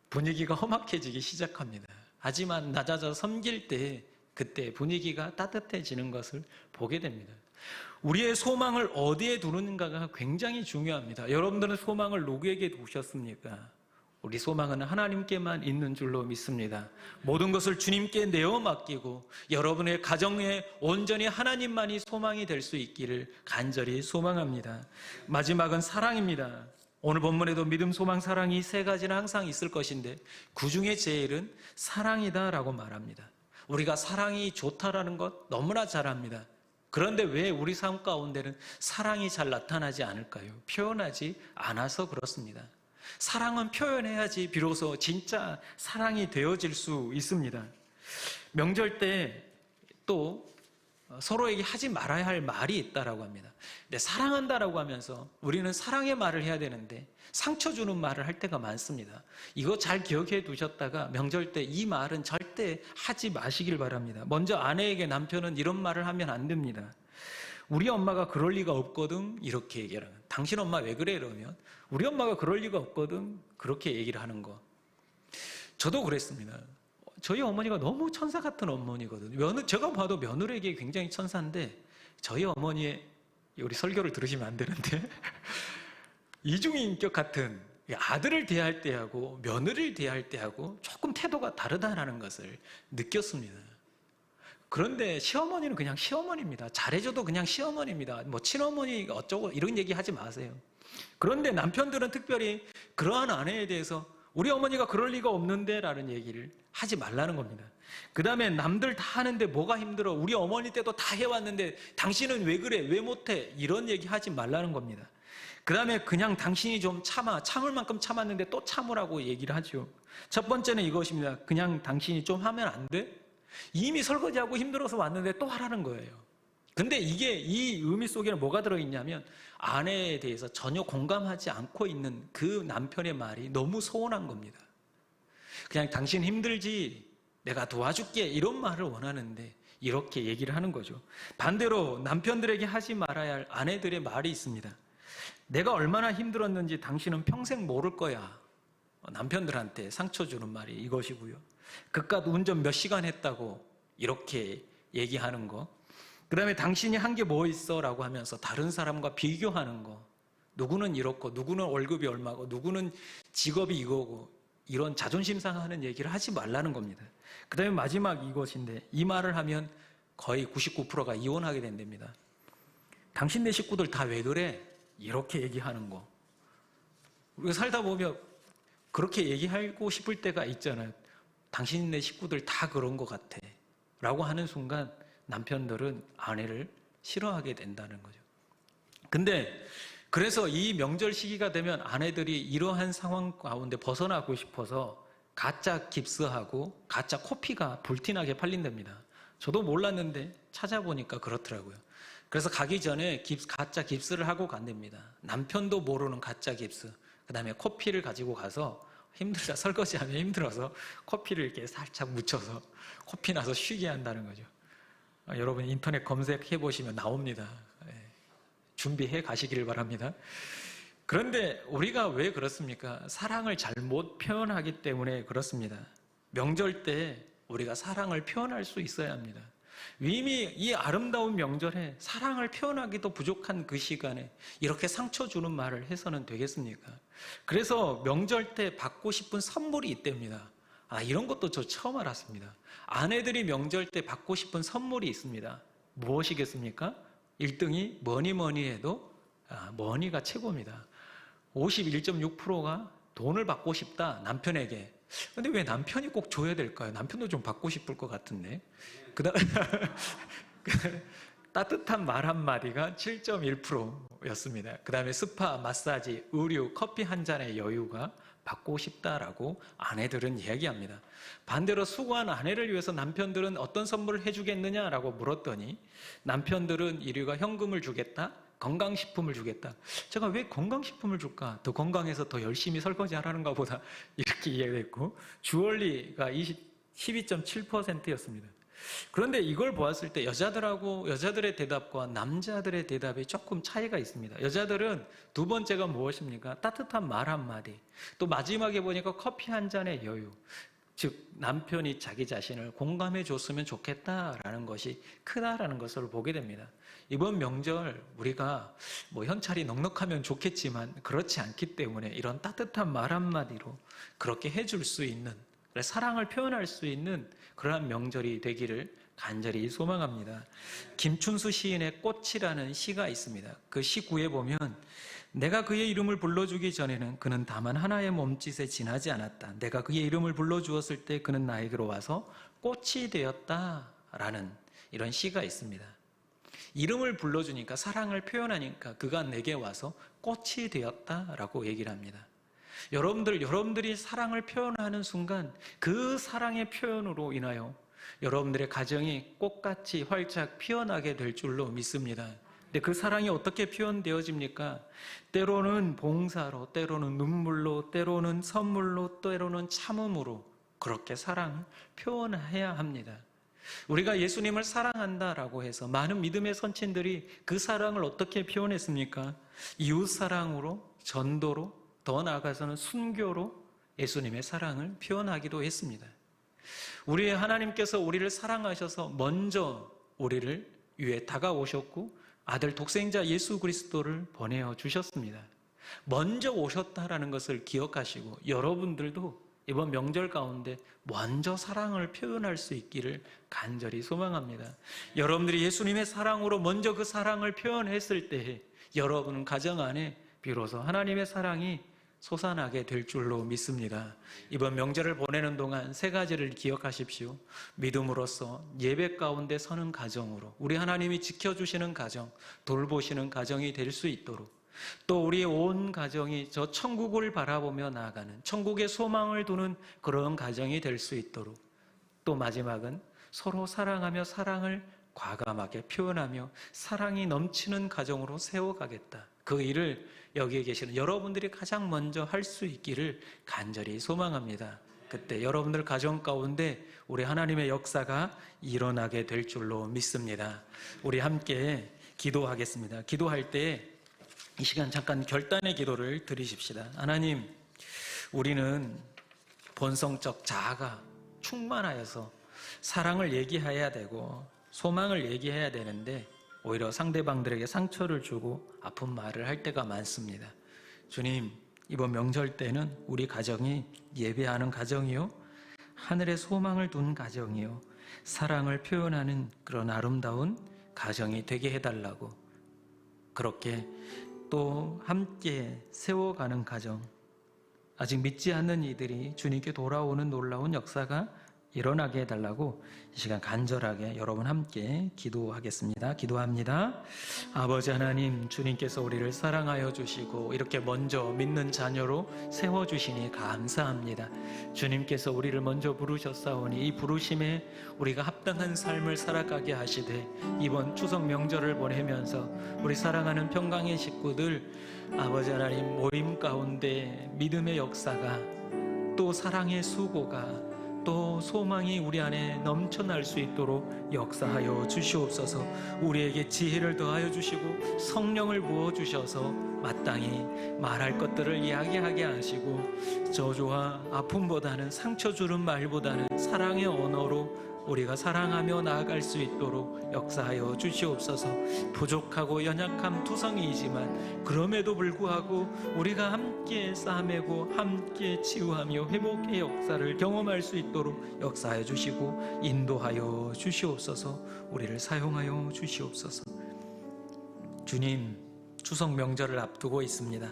분위기가 험악해지기 시작합니다. 하지만 낮아져 섬길 때 그때 분위기가 따뜻해지는 것을 보게 됩니다. 우리의 소망을 어디에 두는가가 굉장히 중요합니다. 여러분들은 소망을 누구에게 두셨습니까? 우리 소망은 하나님께만 있는 줄로 믿습니다. 모든 것을 주님께 내어 맡기고 여러분의 가정에 온전히 하나님만이 소망이 될 수 있기를 간절히 소망합니다. 마지막은 사랑입니다. 오늘 본문에도 믿음, 소망, 사랑이 세 가지는 항상 있을 것인데 그 중에 제일은 사랑이다라고 말합니다. 우리가 사랑이 좋다라는 것 너무나 잘 압니다. 그런데 왜 우리 삶 가운데는 사랑이 잘 나타나지 않을까요? 표현하지 않아서 그렇습니다. 사랑은 표현해야지 비로소 진짜 사랑이 되어질 수 있습니다. 명절 때 또 서로에게 하지 말아야 할 말이 있다라고 합니다. 근데 사랑한다라고 하면서 우리는 사랑의 말을 해야 되는데 상처 주는 말을 할 때가 많습니다. 이거 잘 기억해 두셨다가 명절 때 이 말은 절대 하지 마시길 바랍니다. 먼저 아내에게 남편은 이런 말을 하면 안 됩니다. 우리 엄마가 그럴 리가 없거든 이렇게 얘기를 하는. 당신 엄마 왜 그래 이러면 우리 엄마가 그럴 리가 없거든 그렇게 얘기를 하는 거. 저도 그랬습니다. 저희 어머니가 너무 천사 같은 어머니거든요. 제가 봐도 며느리에게 굉장히 천사인데 저희 어머니의 우리 설교를 들으시면 안 되는데 이중인격 같은 아들을 대할 때하고 며느리를 대할 때하고 조금 태도가 다르다라는 것을 느꼈습니다. 그런데 시어머니는 그냥 시어머니입니다. 잘해줘도 그냥 시어머니입니다. 뭐 친어머니 어쩌고 이런 얘기 하지 마세요. 그런데 남편들은 특별히 그러한 아내에 대해서 우리 어머니가 그럴 리가 없는데 라는 얘기를 하지 말라는 겁니다. 그 다음에 남들 다 하는데 뭐가 힘들어 우리 어머니 때도 다 해왔는데 당신은 왜 그래 왜 못해 이런 얘기 하지 말라는 겁니다. 그 다음에 그냥 당신이 좀 참을 만큼 참았는데 또 참으라고 얘기를 하죠. 첫 번째는 이것입니다. 그냥 당신이 좀 하면 안 돼? 이미 설거지하고 힘들어서 왔는데 또 하라는 거예요. 근데 이 의미 속에는 뭐가 들어있냐면 아내에 대해서 전혀 공감하지 않고 있는 그 남편의 말이 너무 서운한 겁니다. 그냥 당신 힘들지 내가 도와줄게 이런 말을 원하는데 이렇게 얘기를 하는 거죠. 반대로 남편들에게 하지 말아야 할 아내들의 말이 있습니다. 내가 얼마나 힘들었는지 당신은 평생 모를 거야. 남편들한테 상처 주는 말이 이것이고요. 그깟 운전 몇 시간 했다고 이렇게 얘기하는 거. 그 다음에 당신이 한 게 뭐 있어? 라고 하면서 다른 사람과 비교하는 거. 누구는 이렇고 누구는 월급이 얼마고 누구는 직업이 이거고 이런 자존심 상하는 얘기를 하지 말라는 겁니다. 그 다음에 마지막 이것인데 이 말을 하면 거의 99%가 이혼하게 된답니다. 당신네 식구들 다 왜 그래? 이렇게 얘기하는 거. 우리가 살다 보면 그렇게 얘기하고 싶을 때가 있잖아요. 당신네 식구들 다 그런 것 같아 라고 하는 순간 남편들은 아내를 싫어하게 된다는 거죠. 근데 그래서 이 명절 시기가 되면 아내들이 이러한 상황 가운데 벗어나고 싶어서 가짜 깁스하고 가짜 코피가 불티나게 팔린답니다. 저도 몰랐는데 찾아보니까 그렇더라고요. 그래서 가기 전에 가짜 깁스를 하고 간답니다. 남편도 모르는 가짜 깁스. 그 다음에 코피를 가지고 가서 힘들다, 설거지하면 힘들어서 코피를 이렇게 살짝 묻혀서 코피 나서 쉬게 한다는 거죠. 여러분 인터넷 검색해 보시면 나옵니다. 준비해 가시기를 바랍니다. 그런데 우리가 왜 그렇습니까? 사랑을 잘못 표현하기 때문에 그렇습니다. 명절 때 우리가 사랑을 표현할 수 있어야 합니다. 이미 이 아름다운 명절에 사랑을 표현하기도 부족한 그 시간에 이렇게 상처 주는 말을 해서는 되겠습니까? 그래서 명절 때 받고 싶은 선물이 있답니다. 이런 것도 저 처음 알았습니다. 아내들이 명절 때 받고 싶은 선물이 있습니다. 무엇이겠습니까? 1등이 뭐니 해도 머니가 최고입니다. 51.6%가 돈을 받고 싶다, 남편에게. 근데 왜 남편이 꼭 줘야 될까요? 남편도 좀 받고 싶을 것 같은데. 그다음 따뜻한 말 한마디가 7.1%였습니다. 그 다음에 스파, 마사지, 의류, 커피 한 잔의 여유가 받고 싶다라고 아내들은 이야기합니다. 반대로 수고한 아내를 위해서 남편들은 어떤 선물을 해주겠느냐라고 물었더니 남편들은 이류가 현금을 주겠다, 건강식품을 주겠다. 제가 왜 건강식품을 줄까? 더 건강해서 더 열심히 설거지 하라는가 보다 이렇게 이해했고, 주얼리가 12.7%였습니다. 그런데 이걸 보았을 때 여자들의 대답과 남자들의 대답이 조금 차이가 있습니다. 여자들은 두 번째가 무엇입니까? 따뜻한 말 한마디. 또 마지막에 보니까 커피 한 잔의 여유. 즉 남편이 자기 자신을 공감해 줬으면 좋겠다라는 것이 크다라는 것을 보게 됩니다. 이번 명절 우리가 현찰이 넉넉하면 좋겠지만 그렇지 않기 때문에 이런 따뜻한 말 한마디로 그렇게 해줄 수 있는, 사랑을 표현할 수 있는 그러한 명절이 되기를 간절히 소망합니다. 김춘수 시인의 꽃이라는 시가 있습니다. 그 시 구에 보면 내가 그의 이름을 불러주기 전에는 그는 다만 하나의 몸짓에 지나지 않았다. 내가 그의 이름을 불러주었을 때 그는 나에게로 와서 꽃이 되었다라는 이런 시가 있습니다. 이름을 불러주니까, 사랑을 표현하니까 그가 내게 와서 꽃이 되었다라고 얘기를 합니다. 여러분들이 사랑을 표현하는 순간 그 사랑의 표현으로 인하여 여러분들의 가정이 꽃같이 활짝 피어나게 될 줄로 믿습니다. 근데 그 사랑이 어떻게 표현되어집니까? 때로는 봉사로, 때로는 눈물로, 때로는 선물로, 때로는 참음으로 그렇게 사랑을 표현해야 합니다. 우리가 예수님을 사랑한다라고 해서 많은 믿음의 선친들이 그 사랑을 어떻게 표현했습니까? 이웃사랑으로, 전도로, 더 나아가서는 순교로 예수님의 사랑을 표현하기도 했습니다. 우리 하나님께서 우리를 사랑하셔서 먼저 우리를 위해 다가오셨고 아들 독생자 예수 그리스도를 보내어 주셨습니다. 먼저 오셨다라는 것을 기억하시고 여러분들도 이번 명절 가운데 먼저 사랑을 표현할 수 있기를 간절히 소망합니다. 여러분들이 예수님의 사랑으로 먼저 그 사랑을 표현했을 때 여러분 가정 안에 비로소 하나님의 사랑이 솟아나게 될 줄로 믿습니다. 이번 명절을 보내는 동안 세 가지를 기억하십시오. 믿음으로써 예배 가운데 서는 가정으로 우리 하나님이 지켜주시는 가정, 돌보시는 가정이 될 수 있도록, 또 우리의 온 가정이 저 천국을 바라보며 나아가는, 천국의 소망을 두는 그런 가정이 될 수 있도록, 또 마지막은 서로 사랑하며 사랑을 과감하게 표현하며 사랑이 넘치는 가정으로 세워가겠다. 그 일을 여기에 계시는 여러분들이 가장 먼저 할 수 있기를 간절히 소망합니다. 그때 여러분들 가정 가운데 우리 하나님의 역사가 일어나게 될 줄로 믿습니다. 우리 함께 기도하겠습니다. 기도할 때 이 시간 잠깐 결단의 기도를 드리십시다. 하나님, 우리는 본성적 자아가 충만하여서 사랑을 얘기해야 되고 소망을 얘기해야 되는데 오히려 상대방들에게 상처를 주고 아픈 말을 할 때가 많습니다. 주님, 이번 명절 때는 우리 가정이 예배하는 가정이요, 하늘에 소망을 둔 가정이요, 사랑을 표현하는 그런 아름다운 가정이 되게 해달라고, 그렇게 또 함께 세워가는 가정, 아직 믿지 않는 이들이 주님께 돌아오는 놀라운 역사가 일어나게 해달라고 이 시간 간절하게 여러분 함께 기도하겠습니다. 기도합니다. 아버지 하나님, 주님께서 우리를 사랑하여 주시고 이렇게 먼저 믿는 자녀로 세워주시니 감사합니다. 주님께서 우리를 먼저 부르셨사오니 이 부르심에 우리가 합당한 삶을 살아가게 하시되, 이번 추석 명절을 보내면서 우리 사랑하는 평강의 식구들, 아버지 하나님, 모임 가운데 믿음의 역사가, 또 사랑의 수고가, 또 소망이 우리 안에 넘쳐날 수 있도록 역사하여 주시옵소서. 우리에게 지혜를 더하여 주시고 성령을 부어주셔서 마땅히 말할 것들을 이야기하게 하시고, 저주와 아픔보다는, 상처 주는 말보다는 사랑의 언어로 우리가 사랑하며 나아갈 수 있도록 역사하여 주시옵소서. 부족하고 연약한 투성이이지만 그럼에도 불구하고 우리가 함께 싸매고 함께 치유하며 회복의 역사를 경험할 수 있도록 역사하여 주시고 인도하여 주시옵소서. 우리를 사용하여 주시옵소서. 주님, 추석 명절을 앞두고 있습니다.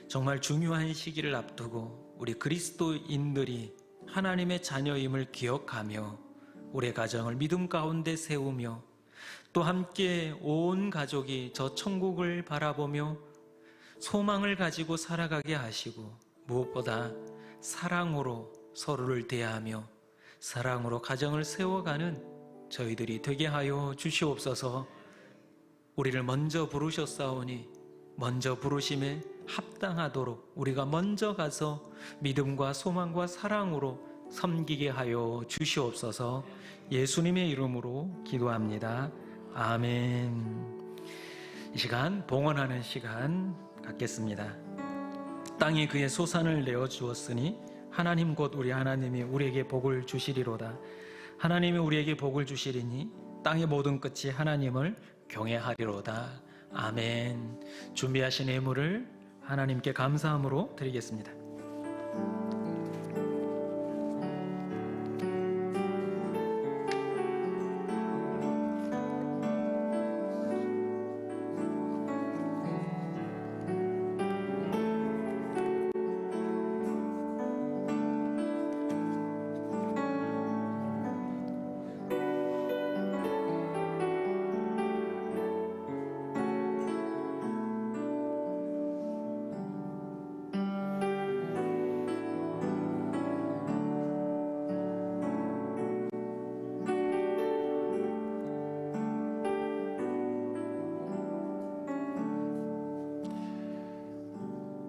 정말 중요한 시기를 앞두고 우리 그리스도인들이 하나님의 자녀임을 기억하며 우리의 가정을 믿음 가운데 세우며, 또 함께 온 가족이 저 천국을 바라보며 소망을 가지고 살아가게 하시고, 무엇보다 사랑으로 서로를 대하며 사랑으로 가정을 세워가는 저희들이 되게 하여 주시옵소서. 우리를 먼저 부르셨사오니 먼저 부르심에 합당하도록 우리가 먼저 가서 믿음과 소망과 사랑으로 섬기게 하여 주시옵소서. 예수님의 이름으로 기도합니다. 아멘. 이 시간 봉헌하는 시간 갖겠습니다. 땅이 그의 소산을 내어 주었으니 하나님 곧 우리 하나님이 우리에게 복을 주시리로다. 하나님이 우리에게 복을 주시리니 땅의 모든 끝이 하나님을 경외하리로다. 아멘. 준비하신 예물을 하나님께 감사함으로 드리겠습니다.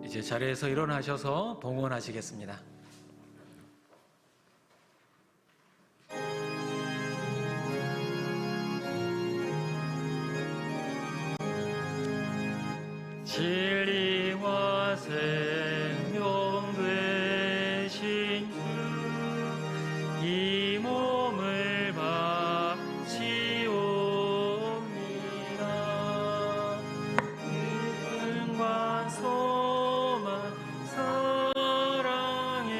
이제 자리에서 일어나셔서 봉헌하시겠습니다. 진리와 생명 되신 주, 이 몸을 바치옵니다. 믿음과 소망 사랑에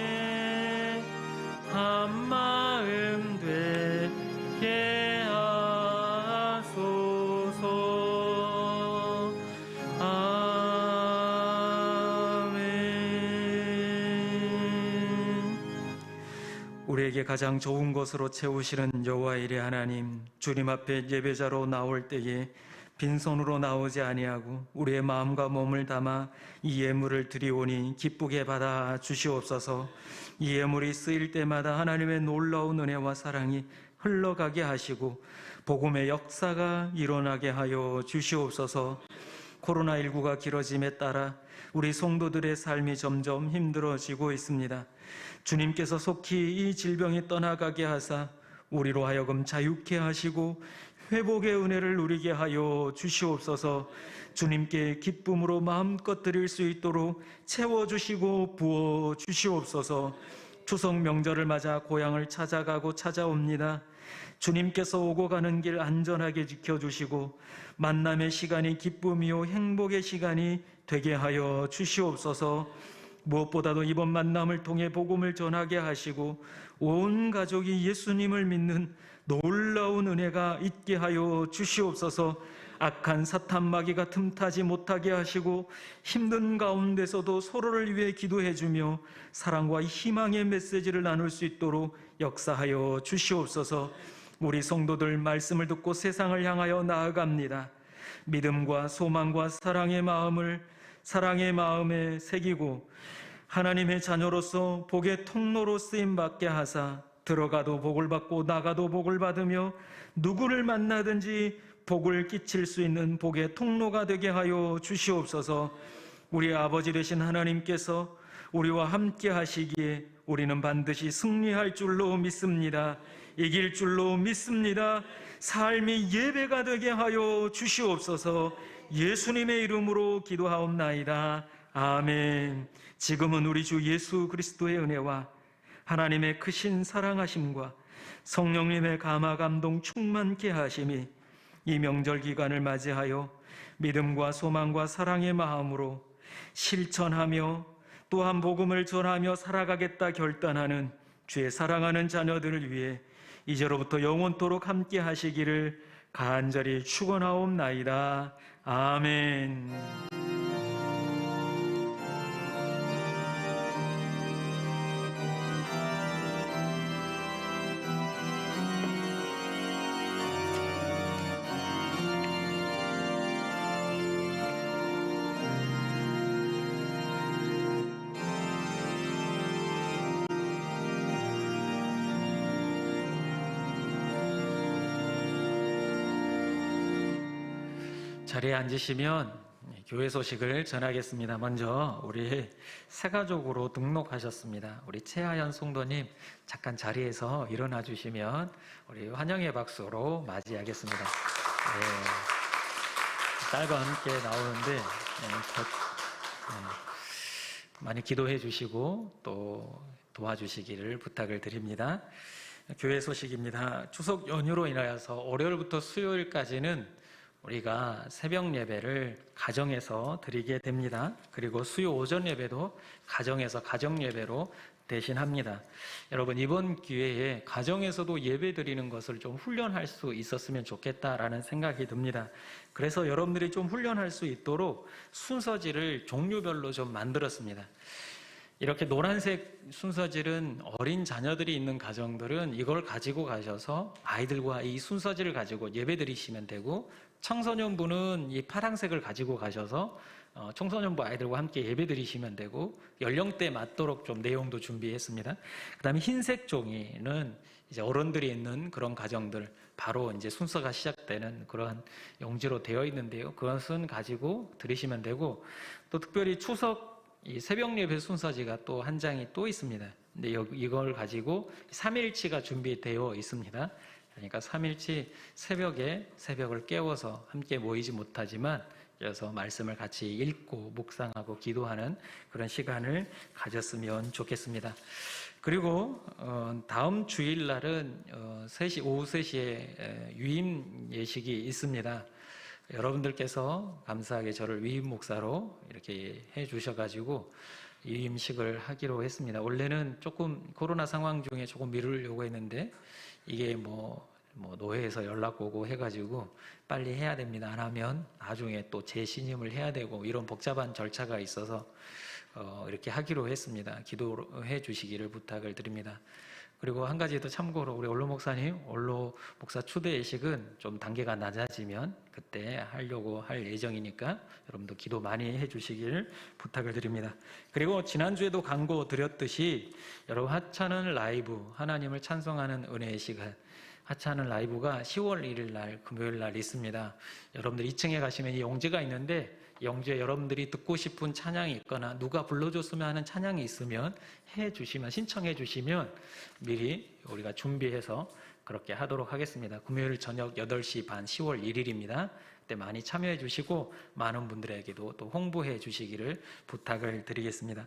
한마음 되게 하소서. 아멘. 우리에게 가장 좋은 것으로 채우시는 여호와 이레 하나님, 주님 앞에 예배자로 나올 때에 빈손으로 나오지 아니하고 우리의 마음과 몸을 담아 이 예물을 드리오니 기쁘게 받아 주시옵소서. 이 예물이 쓰일 때마다 하나님의 놀라운 은혜와 사랑이 흘러가게 하시고 복음의 역사가 일어나게 하여 주시옵소서. 코로나19가 길어짐에 따라 우리 성도들의 삶이 점점 힘들어지고 있습니다. 주님께서 속히 이 질병이 떠나가게 하사 우리로 하여금 자유케 하시고 회복의 은혜를 누리게 하여 주시옵소서. 주님께 기쁨으로 마음껏 드릴 수 있도록 채워주시고 부어주시옵소서. 추석 명절을 맞아 고향을 찾아가고 찾아옵니다. 주님께서 오고 가는 길 안전하게 지켜주시고 만남의 시간이 기쁨이요 행복의 시간이 되게 하여 주시옵소서. 무엇보다도 이번 만남을 통해 복음을 전하게 하시고 온 가족이 예수님을 믿는 놀라운 은혜가 있게 하여 주시옵소서. 악한 사탄 마귀가 틈타지 못하게 하시고 힘든 가운데서도 서로를 위해 기도해주며 사랑과 희망의 메시지를 나눌 수 있도록 역사하여 주시옵소서. 우리 성도들 말씀을 듣고 세상을 향하여 나아갑니다. 믿음과 소망과 사랑의 마음에 새기고 하나님의 자녀로서 복의 통로로 쓰임받게 하사 들어가도 복을 받고 나가도 복을 받으며 누구를 만나든지 복을 끼칠 수 있는 복의 통로가 되게 하여 주시옵소서. 우리 아버지 되신 하나님께서 우리와 함께 하시기에 우리는 반드시 승리할 줄로 믿습니다. 이길 줄로 믿습니다. 삶이 예배가 되게 하여 주시옵소서. 예수님의 이름으로 기도하옵나이다. 아멘. 지금은 우리 주 예수 그리스도의 은혜와 하나님의 크신 사랑하심과 성령님의 감화 감동 충만케 하심이 이 명절 기간을 맞이하여 믿음과 소망과 사랑의 마음으로 실천하며 또한 복음을 전하며 살아가겠다 결단하는 주의 사랑하는 자녀들을 위해 이제로부터 영원토록 함께 하시기를 간절히 축원하옵나이다. 아멘. 자리에 앉으시면 교회 소식을 전하겠습니다. 먼저 우리 새가족으로 등록하셨습니다. 우리 최하연 성도님 잠깐 자리에서 일어나 주시면 우리 환영의 박수로 맞이하겠습니다. 네, 딸과 함께 나오는데 많이 기도해 주시고 또 도와주시기를 부탁을 드립니다. 교회 소식입니다. 추석 연휴로 인하여서 월요일부터 수요일까지는 우리가 새벽 예배를 가정에서 드리게 됩니다. 그리고 수요 오전 예배도 가정에서 가정 예배로 대신합니다. 여러분, 이번 기회에 가정에서도 예배 드리는 것을 좀 훈련할 수 있었으면 좋겠다라는 생각이 듭니다. 그래서 여러분들이 좀 훈련할 수 있도록 순서지를 종류별로 좀 만들었습니다. 이렇게 노란색 순서지는 어린 자녀들이 있는 가정들은 이걸 가지고 가셔서 아이들과 이 순서지를 가지고 예배 드리시면 되고, 청소년부는 이 파란색을 가지고 가셔서 청소년부 아이들과 함께 예배 드리시면 되고, 연령대에 맞도록 좀 내용도 준비했습니다. 그 다음에 흰색 종이는 이제 어른들이 있는 그런 가정들, 바로 이제 순서가 시작되는 그러한 용지로 되어 있는데요. 그것은 가지고 드리시면 되고, 또 특별히 추석 이 새벽 예배 순서지가 또 한 장이 또 있습니다. 근데 이걸 가지고 3일치가 준비되어 있습니다. 그러니까 3일치 새벽을 깨워서 함께 모이지 못하지만 그래서 말씀을 같이 읽고 묵상하고 기도하는 그런 시간을 가졌으면 좋겠습니다. 그리고 다음 주일날은 오후 3시에 유임 예식이 있습니다. 여러분들께서 감사하게 저를 위임 목사로 이렇게 해 주셔가지고 유임식을 하기로 했습니다. 원래는 조금 코로나 상황 중에 조금 미루려고 했는데 이게 뭐 노회에서 연락 오고 해가지고 빨리 해야 됩니다. 안 하면 나중에 또 재신임을 해야 되고 이런 복잡한 절차가 있어서 이렇게 하기로 했습니다. 기도해 주시기를 부탁을 드립니다. 그리고 한 가지 더 참고로 우리 원로 목사님, 원로 목사 추대 예식은 좀 단계가 낮아지면 그때 하려고 할 예정이니까 여러분도 기도 많이 해주시길 부탁을 드립니다. 그리고 지난주에도 광고 드렸듯이 여러분 하찮은 라이브, 하나님을 찬송하는 은혜의 시간, 하찮은 라이브가 10월 1일 날 금요일 날 있습니다. 여러분들 2층에 가시면 이 용지가 있는데 영주에 여러분들이 듣고 싶은 찬양이 있거나 누가 불러줬으면 하는 찬양이 있으면 신청해 주시면 미리 우리가 준비해서 그렇게 하도록 하겠습니다. 금요일 저녁 8시 반 10월 1일입니다. 그때 많이 참여해 주시고 많은 분들에게도 또 홍보해 주시기를 부탁을 드리겠습니다.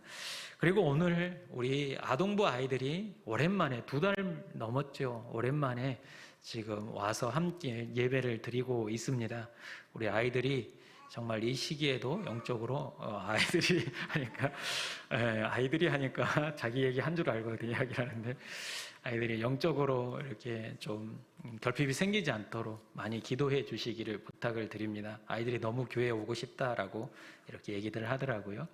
그리고 오늘 우리 아동부 아이들이 오랜만에 2달 넘었죠. 오랜만에 지금 와서 함께 예배를 드리고 있습니다. 우리 아이들이 정말 이 시기에도 영적으로 아이들이 하니까 자기 얘기 한 줄 알고 이야기를 하는데 아이들이 영적으로 이렇게 좀 결핍이 생기지 않도록 많이 기도해 주시기를 부탁을 드립니다. 아이들이 너무 교회에 오고 싶다라고 이렇게 얘기들을 하더라고요.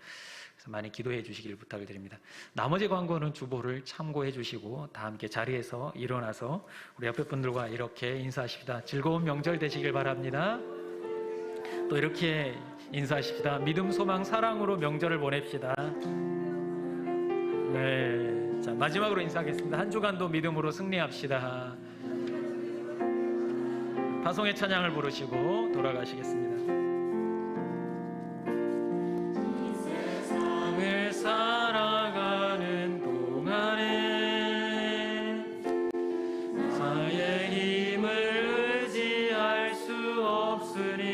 그래서 많이 기도해 주시기를 부탁을 드립니다. 나머지 광고는 주보를 참고해 주시고 다 함께 자리에서 일어나서 우리 옆에 분들과 이렇게 인사하십시다. 즐거운 명절 되시길 바랍니다. 또 이렇게 인사하십시다. 믿음, 소망, 사랑으로 명절을 보냅시다. 네, 자 마지막으로 인사하겠습니다. 한 주간도 믿음으로 승리합시다. 파송의 찬양을 부르시고 돌아가시겠습니다. 이 세상을 살아가는 동안에 나의 힘을 의지할 수 없으니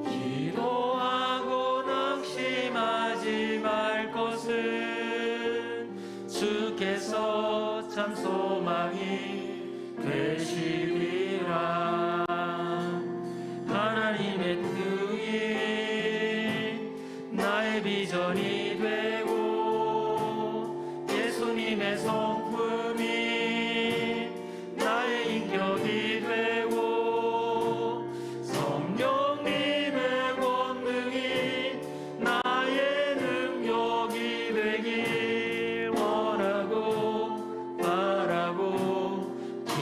기도하고 낙심하지 말 것은 주께서 참 소망이 되시리라. 하나님의 뜻이 나의 비전이 되고 예수님의 성품이 나의 인격이 되고 성령님의 권능이 나의 능력이 되길 원하고 바라고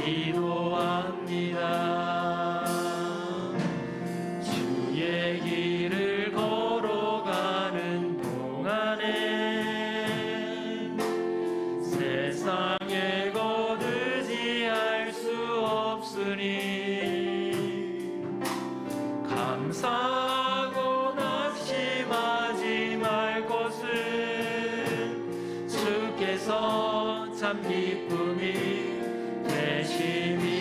기도합니다. 주의 길을 걸어가는 동안에 세상에 거두지할 수 없으니 감사하고 낙심하지 말 것은 주께서 참 기쁨이 되심이